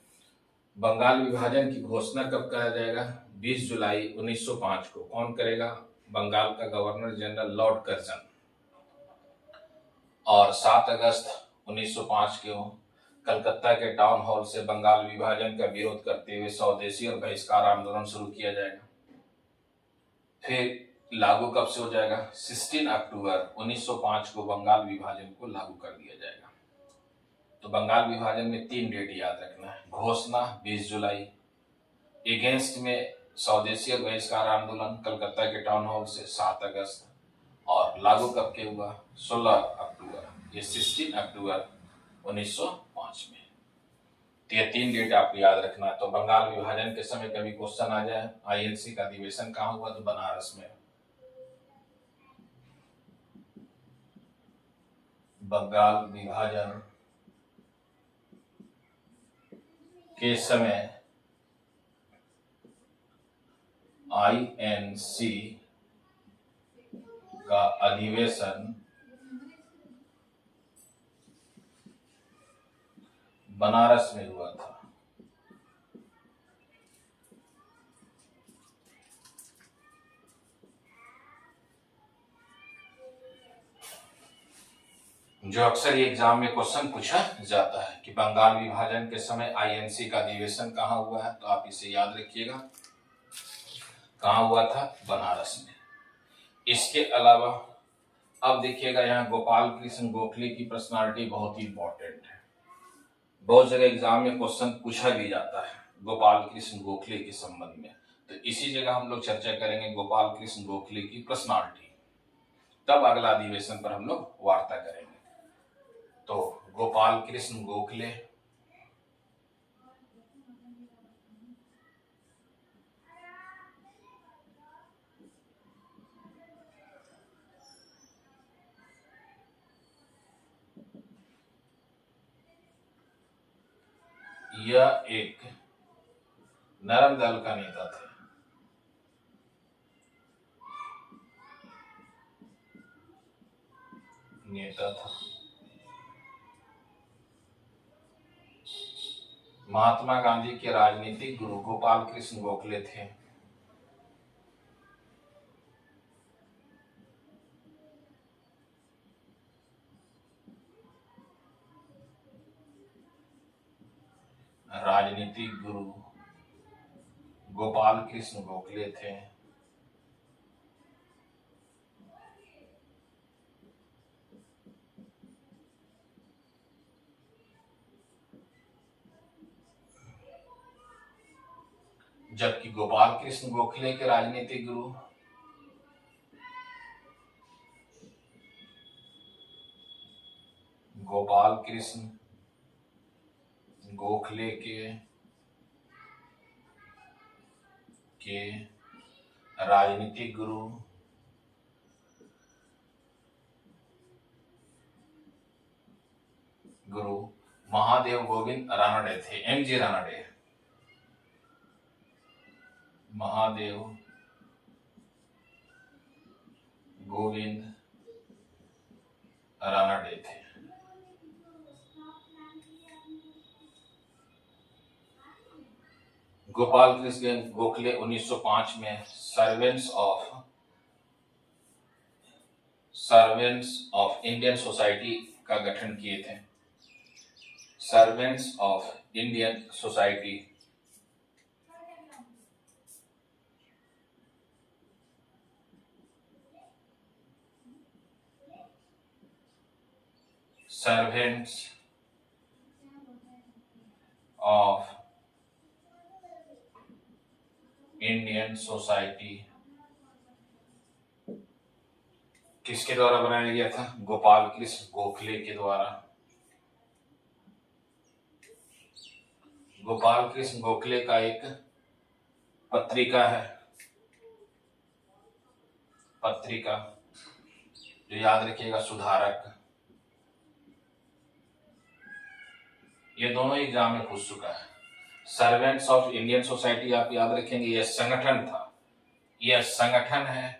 बंगाल विभाजन की घोषणा कब करा जाएगा? 20 जुलाई 1905 को। कौन करेगा? बंगाल का गवर्नर जनरल लॉर्ड कर्जन। और 7 अगस्त 1905 को कलकत्ता के टाउन हॉल से बंगाल विभाजन का विरोध करते हुए स्वदेशी और बहिष्कार आंदोलन शुरू किया जाएगा। फिर लागू कब से हो जाएगा? 16 अक्टूबर 1905 को बंगाल विभाजन को लागू कर दिया जाएगा। तो बंगाल विभाजन में 3 डेट याद रखना है। घोषणा 20 जुलाई, एगेंस्ट में स्वदेशी और बहिष्कार आंदोलन कलकत्ता के टाउन हॉल से 7 अगस्त, और लागू कब के हुआ? 16 अक्टूबर। ये 16 अक्टूबर 1905 में। तो ये 3 डेट आपको याद रखना है। तो बंगाल विभाजन के समय कभी क्वेश्चन आ जाए आईएनसी का अधिवेशन कहाँ हुआ? तो बनारस में। बंगाल विभाजन के समय आईएनसी का अधिवेशन बनारस में हुआ था। जो अक्सर ये एग्जाम में क्वेश्चन पूछा जाता है कि बंगाल विभाजन के समय आईएनसी का अधिवेशन कहाँ हुआ है, तो आप इसे याद रखिएगा। कहाँ हुआ था? बनारस में। इसके अलावा अब देखिएगा यहाँ गोपाल कृष्ण गोखले की पर्सनालिटी बहुत ही इंपॉर्टेंट है। बहुत जगह एग्जाम में क्वेश्चन पूछा भी जाता है गोपाल कृष्ण गोखले के संबंध में। तो इसी जगह हम लोग चर्चा करेंगे गोपाल कृष्ण गोखले की पर्सनालिटी। तब अगला अधिवेशन पर हम लोग वार्ता करेंगे। तो गोपाल कृष्ण गोखले यह एक नरम दल का नेता थे। महात्मा गांधी के राजनीतिक गुरु गोपाल कृष्ण गोखले थे। राजनीतिक गुरु गोपाल कृष्ण गोखले थे। जबकि गोपाल कृष्ण गोखले के राजनीतिक गुरु गोपाल कृष्ण गोखले के राजनीतिक गुरु महादेव गोविंद रानडे थे। एमजी रानडे, महादेव गोविंद रानडे थे। गोपाल कृष्ण गोखले 1905 में सर्वेंट्स ऑफ इंडियन सोसाइटी का गठन किए थे। Servants of Indian society servants of Indian society किसके द्वारा बनाया गया था? गोपाल कृष्ण गोखले के द्वारा। गोपाल कृष्ण गोखले का एक पत्रिका है, पत्रिका जो याद रखिएगा सुधारक। ये दोनों एग्जाम में पूछ चुका है। सर्वेंट्स ऑफ इंडियन सोसाइटी आप याद रखेंगे, यह संगठन था, यह संगठन है।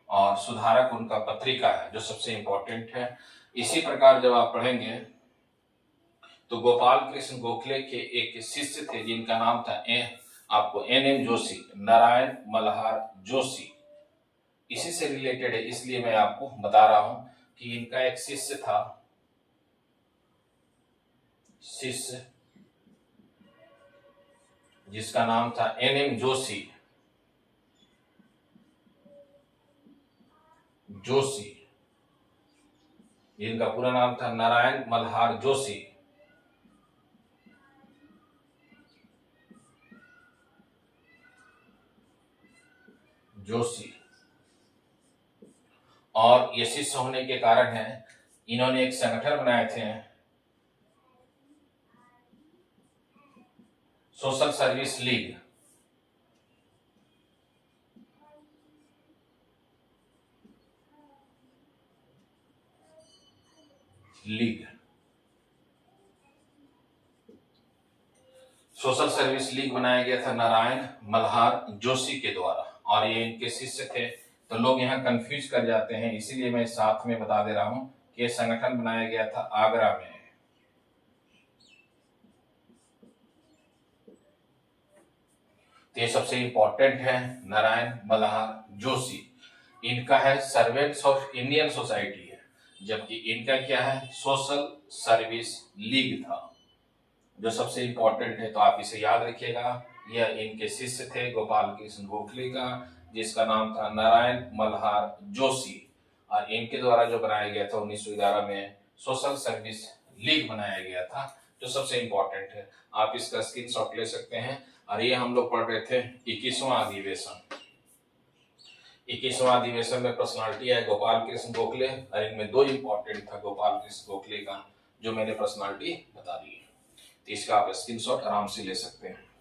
और सुधारक उनका पत्रिका है जो सबसे इंपॉर्टेंट है। इसी प्रकार जब आप पढ़ेंगे तो गोपाल कृष्ण गोखले के एक शिष्य थे जिनका नाम था आपको NM जोशी, नारायण मल्हार जोशी। इसी से रिलेटेड है, इसलिए मैं आपको बता रहा हूं कि इनका एक शिष्य था, शिष्य जिसका नाम था NM जोशी, जिनका पूरा नाम था नारायण मल्हार जोशी। और ये शिष्य होने के कारण है इन्होंने एक संगठन बनाए थे, social service league. Social service league बनाया गया था नारायण मल्हार जोशी के द्वारा, और ये इनके शिष्य थे। तो लोग यहाँ कंफ्यूज कर जाते हैं, इसीलिए मैं साथ में बता दे रहा हूं कि ये संगठन बनाया गया था आगरा में। तो ये सबसे इंपॉर्टेंट है नारायण मल्हार जोशी। इनका है सर्वेंट्स ऑफ इंडियन सोसाइटी है, जबकि इनका क्या है? सोशल सर्विस लीग था, जो सबसे इंपॉर्टेंट है। तो आप इसे याद रखिएगा। यह इनके शिष्य थे गोपाल कृष्ण गोखले का, जिसका नाम था नारायण मल्हार जोशी। और इनके द्वारा जो बनाया गया था 1911 में सोशल सर्विस लीग बनाया गया था, जो सबसे इंपॉर्टेंट है। आप इसका स्क्रीनशॉट ले सकते हैं। और ये हम लोग पढ़ रहे थे 21वां अधिवेशन। 21वां अधिवेशन में पर्सनालिटी है गोपाल कृष्ण गोखले, और इनमें दो इंपॉर्टेंट था गोपाल कृष्ण गोखले का, जो मैंने पर्सनालिटी बता दी है। तो इसका आप स्क्रीनशॉट आराम से ले सकते हैं।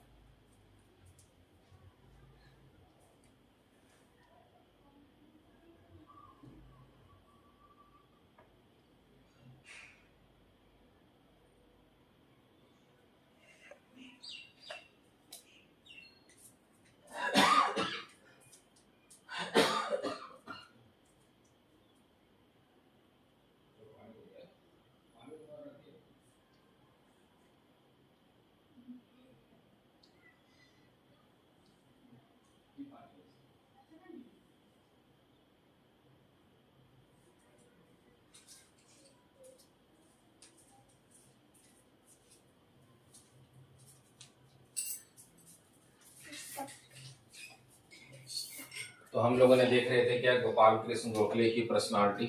तो हम लोगों ने देख रहे थे क्या, गोपाल कृष्ण गोखले की पर्सनालिटी।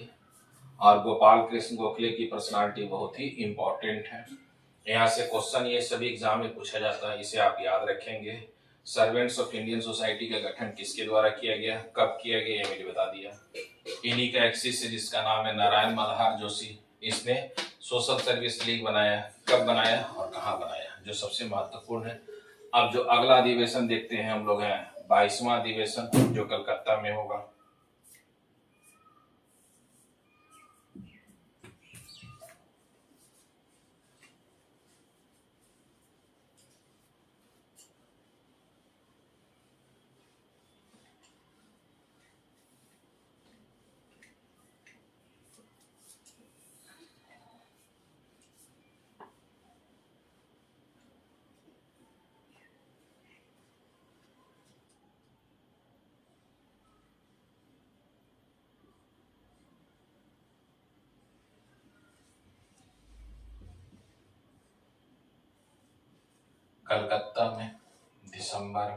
और गोपाल कृष्ण गोखले की पर्सनालिटी बहुत ही इंपॉर्टेंट है। यहाँ से क्वेश्चन ये सभी एग्जाम में पूछा जाता है, इसे आप याद रखेंगे। सर्वेंट्स ऑफ इंडियन सोसाइटी का गठन किसके द्वारा किया गया, कब किया गया, ये मैंने बता दिया। इन्हीं का एक शिष्य जिसका नाम है नारायण मल्हार जोशी, इसने सोशल सर्विस लीग बनाया, कब बनाया और कहाँ बनाया, जो सबसे महत्वपूर्ण है। अब जो अगला अधिवेशन देखते हैं हम लोग हैं 22वां अधिवेशन, जो कलकत्ता में होगा। कलकत्ता में दिसंबर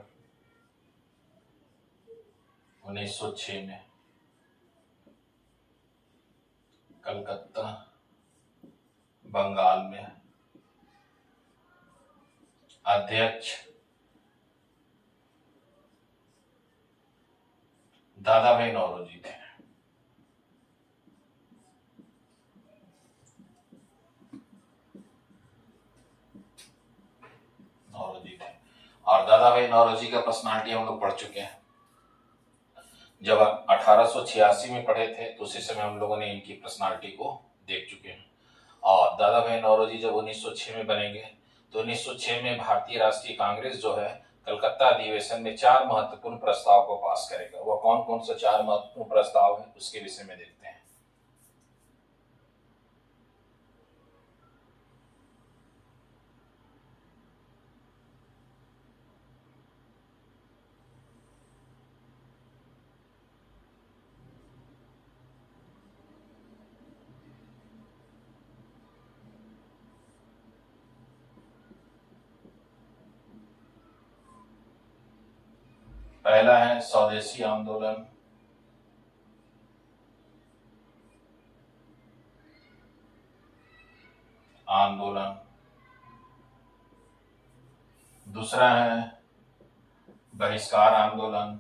1906 में, कलकत्ता बंगाल में अध्यक्ष दादा भाई नौरोजी थे। नौरोजी थे। और दादा भाई नौरोजी का पर्सनालिटी हम लोग पढ़ चुके हैं। जब 1886 में पढ़े थे तो उसी समय हम लोगों ने इनकी पर्सनालिटी को देख चुके हैं। और दादा भाई नौरोजी जब 1906 में बनेंगे तो 1906 में भारतीय राष्ट्रीय कांग्रेस जो है कलकत्ता अधिवेशन में 4 महत्वपूर्ण प्रस्ताव को पास करेगा। वो कौन कौन से 4 महत्वपूर्ण प्रस्ताव है उसके विषय में देखते हैं। पहला है स्वदेशी आंदोलन, दूसरा है बहिष्कार आंदोलन,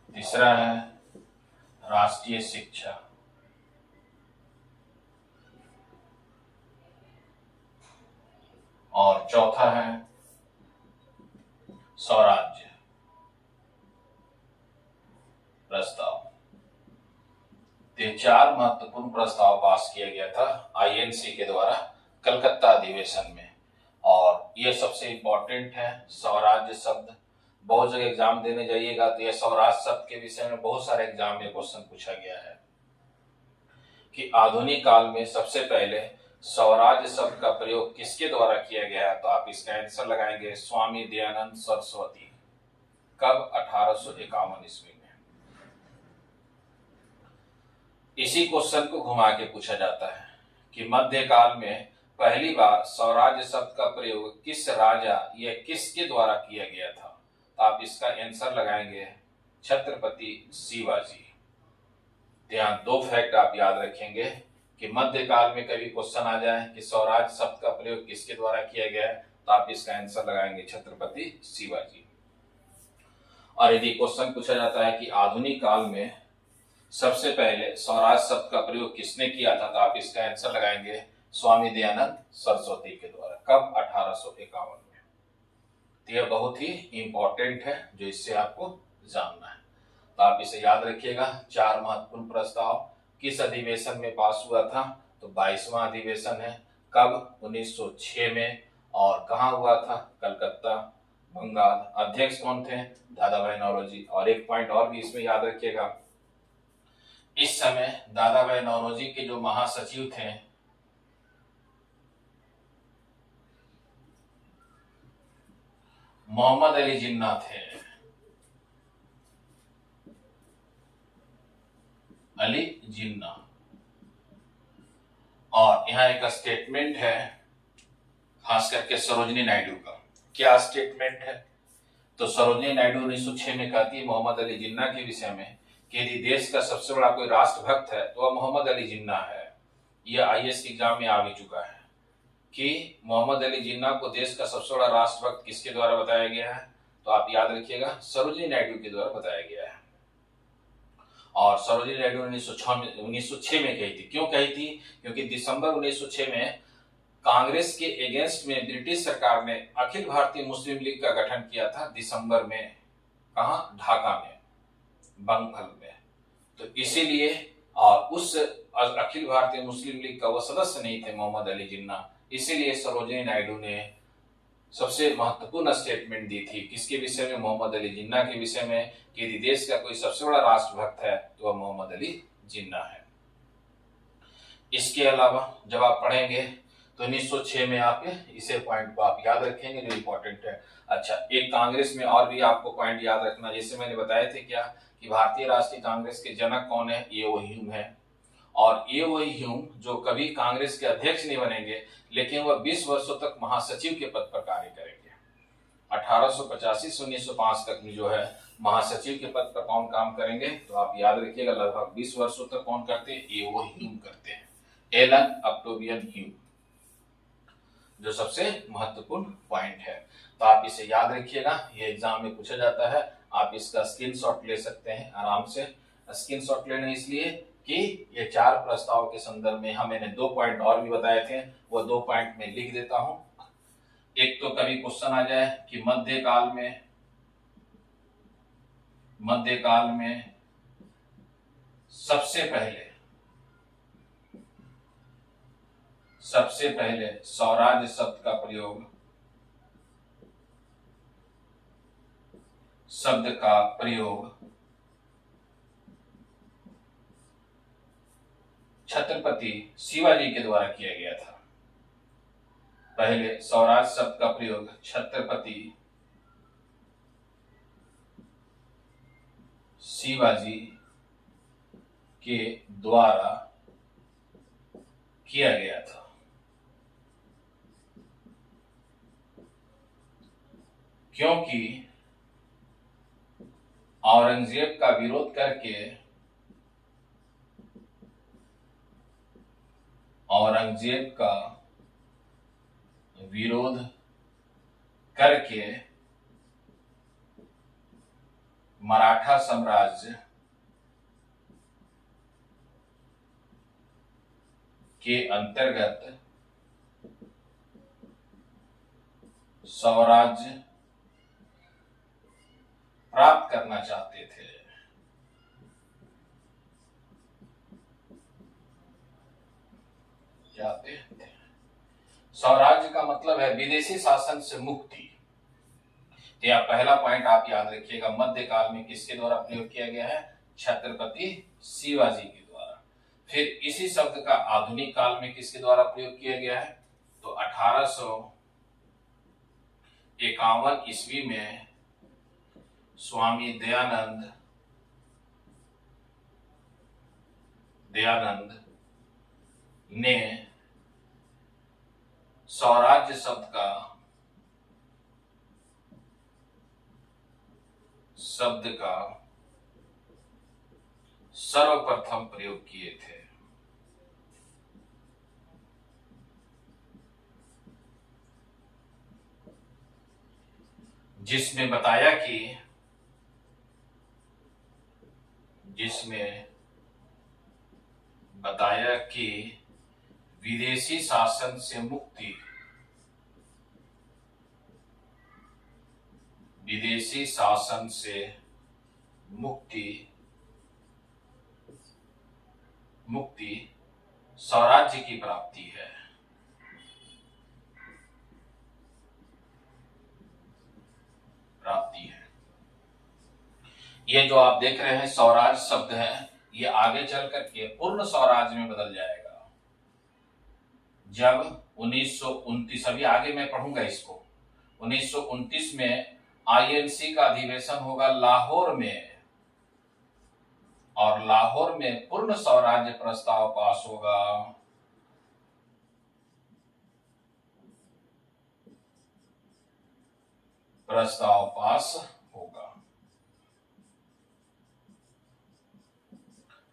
तीसरा है राष्ट्रीय शिक्षा, और चौथा है स्वराज्य प्रस्ताव। ये 4 महत्वपूर्ण प्रस्ताव पास किया गया था आईएनसी के द्वारा कलकत्ता अधिवेशन में। और ये सबसे इंपॉर्टेंट है स्वराज्य शब्द। बहुत जगह एग्जाम देने जाइएगा तो ये स्वराज शब्द के विषय में बहुत सारे एग्जाम में क्वेश्चन पूछा गया है कि आधुनिक काल में सबसे पहले स्वराज शब्द का प्रयोग किसके द्वारा किया गया है। तो आप इसका आंसर लगाएंगे स्वामी दयानंद सरस्वती। कब? 1851 ईस्वी में। इसी क्वेश्चन को घुमा के पूछा जाता है कि मध्यकाल में पहली बार स्वराज्य शब्द का प्रयोग किस राजा या किसके द्वारा किया गया था? तो आप इसका आंसर लगाएंगे छत्रपति शिवाजी। यहाँ दो फैक्ट आप याद रखेंगे कि मध्यकाल में कभी क्वेश्चन आ जाए कि स्वराज शब्द का प्रयोग किसके द्वारा किया गया है, तो आप इसका आंसर लगाएंगे छत्रपति शिवाजी। और यदि क्वेश्चन पूछा जाता है कि आधुनिक काल में सबसे पहले स्वराज शब्द का प्रयोग किसने किया था, तो आप इसका आंसर लगाएंगे स्वामी दयानंद सरस्वती के द्वारा। कब? 1851 में। तो यह बहुत ही इंपॉर्टेंट है जो इससे आपको जानना है, तो आप इसे याद रखिएगा। 4 महत्वपूर्ण प्रस्ताव किस अधिवेशन में पास हुआ था? तो 22वां अधिवेशन है। कब? 1906 में। और कहाँ हुआ था? कलकत्ता, बंगाल। अध्यक्ष कौन थे? दादा भाई नौरोजी। और एक पॉइंट और भी इसमें याद रखिएगा, इस समय दादा भाई नौरोजी के जो महासचिव थे मोहम्मद अली जिन्ना थे। अली जिन्ना। और यहाँ एक स्टेटमेंट है खास करके सरोजनी नायडू का। क्या स्टेटमेंट है? तो सरोजनी नायडू 1906 में कहती है मोहम्मद अली जिन्ना के विषय में कि यदि देश का सबसे बड़ा कोई राष्ट्रभक्त है तो वह मोहम्मद अली जिन्ना है। यह आईएएस एग्जाम में आ भी चुका है कि मोहम्मद अली जिन्ना को देश का सबसे बड़ा राष्ट्रभक्त किसके द्वारा बताया गया है? तो आप याद रखिएगा सरोजनी नायडू के द्वारा बताया गया है। और सरोजनी नायडू 1906 में कही थी। क्यों कही थी? क्योंकि दिसंबर 1906 में कांग्रेस के अगेंस्ट में ब्रिटिश सरकार ने अखिल भारतीय मुस्लिम लीग का गठन किया था दिसंबर में। कहा? ढाका में, बंगाल में। तो इसीलिए और उस अखिल भारतीय मुस्लिम लीग का वो सदस्य नहीं थे मोहम्मद अली जिन्ना, इसीलिए सरोजनी नायडू ने सबसे महत्वपूर्ण स्टेटमेंट दी थी किसके विषय में? मोहम्मद अली जिन्ना के विषय में कि यदि देश का कोई सबसे बड़ा राष्ट्रभक्त है तो वह मोहम्मद अली जिन्ना है। इसके अलावा जब आप पढ़ेंगे तो 1906 में आप इसे पॉइंट को आप याद रखेंगे जो इंपॉर्टेंट है। अच्छा, एक कांग्रेस में और भी आपको पॉइंट याद रखना, जैसे मैंने बताए थे क्या कि भारतीय राष्ट्रीय कांग्रेस के जनक कौन है? ए.ओ. ह्यूम है। और ए.ओ. ह्यूम जो कभी कांग्रेस के अध्यक्ष नहीं बनेंगे लेकिन वह 20 वर्षों तक महासचिव के पद पर कार्य करेंगे। 1885 से 1905 तक में जो है महासचिव के पद पर कौन काम करेंगे? तो आप याद रखिएगा लगभग 20 वर्षों तक कौन करते हैं? ए.ओ. ह्यूम करते हैं। एलन ऑक्टेवियन ह्यूम, जो सबसे महत्वपूर्ण पॉइंट है। तो आप इसे याद रखिएगा, ये एग्जाम में पूछा जाता है। आप इसका स्क्रीनशॉट ले सकते हैं आराम से। स्क्रीनशॉट लेना इसलिए कि ये 4 प्रस्ताव के संदर्भ में मैंने 2 पॉइंट और भी बताए थे, वो 2 पॉइंट में लिख देता हूं। एक तो कभी क्वेश्चन आ जाए कि मध्यकाल में सबसे पहले स्वराज शब्द का प्रयोग छत्रपति शिवाजी के द्वारा किया गया था। पहले स्वराज शब्द का प्रयोग छत्रपति शिवाजी के द्वारा किया गया था। क्योंकि औरंगजेब का विरोध करके मराठा साम्राज्य के अंतर्गत स्वराज्य प्राप्त करना चाहते थे। स्वराज्य का मतलब है विदेशी शासन से मुक्ति। तो यह पहला पॉइंट आप याद रखिएगा, मध्यकाल में किसके द्वारा प्रयोग किया गया है? छत्रपति शिवाजी के द्वारा। फिर इसी शब्द का आधुनिक काल में किसके द्वारा प्रयोग किया गया है? तो 1851 ईस्वी में स्वामी दयानंद ने स्वराज्य शब्द का सर्वप्रथम प्रयोग किए थे। जिसमें बताया कि विदेशी शासन से मुक्ति स्वराज्य की प्राप्ति है। ये जो आप देख रहे हैं स्वराज शब्द है, ये आगे चल करके पूर्ण स्वराज में बदल जाएगा जब 1929, अभी आगे मैं पढ़ूंगा इसको, 1929 में आईएनसी का अधिवेशन होगा लाहौर में, और लाहौर में पूर्ण स्वराज्य प्रस्ताव पास होगा।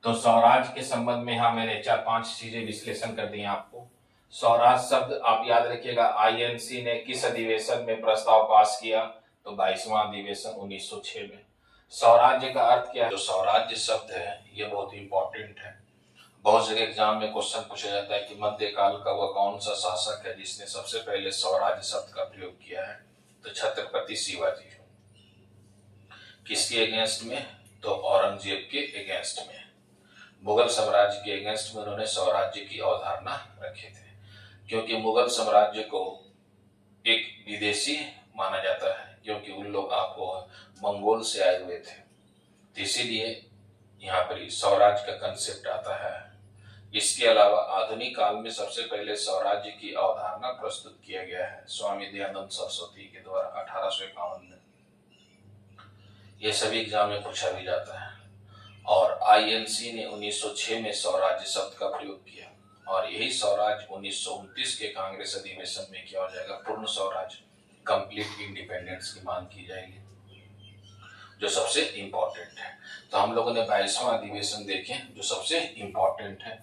तो स्वराज के संबंध में यहां मैंने 4-5 चीजें विश्लेषण कर दी आपको। स्वराज शब्द आप याद रखिएगा, आईएनसी ने किस अधिवेशन में प्रस्ताव पास किया? तो 22वां अधिवेशन 1906 में। स्वराज्य का अर्थ क्या है? जो स्वराज्य शब्द है ये बहुत इंपॉर्टेंट है। बहुत जगह एग्जाम में क्वेश्चन पूछा जाता है कि मध्यकाल का वह कौन सा शासक है जिसने सबसे पहले स्वराज्य शब्द का प्रयोग किया है? तो छत्रपति शिवाजी। किसके अगेंस्ट में? तो औरंगजेब के अगेंस्ट में, मुगल साम्राज्य के अगेंस्ट में उन्होंने स्वराज्य की अवधारणा रखे थे। क्योंकि मुगल साम्राज्य को एक विदेशी माना जाता है, क्योंकि उन लोग आपको मंगोल से आए हुए थे, तो इसीलिए यहाँ पर स्वराज्य का कंसेप्ट आता है। इसके अलावा आधुनिक काल में सबसे पहले स्वराज्य की अवधारणा प्रस्तुत किया गया है स्वामी दयानंद सरस्वती के द्वारा 1851 में। यह सभी एग्जाम में पूछा भी जाता है। और आईएनसी ने 1906 में स्वराज्य शब्द का प्रयोग किया, और यही स्वराज 1929 के कांग्रेस अधिवेशन में क्या हो जाएगा? पूर्ण स्वराज, कंप्लीट इंडिपेंडेंस की मांग की जाएगी, जो सबसे इंपॉर्टेंट है। तो हम लोगों ने 22वां अधिवेशन देखे जो सबसे इंपॉर्टेंट है।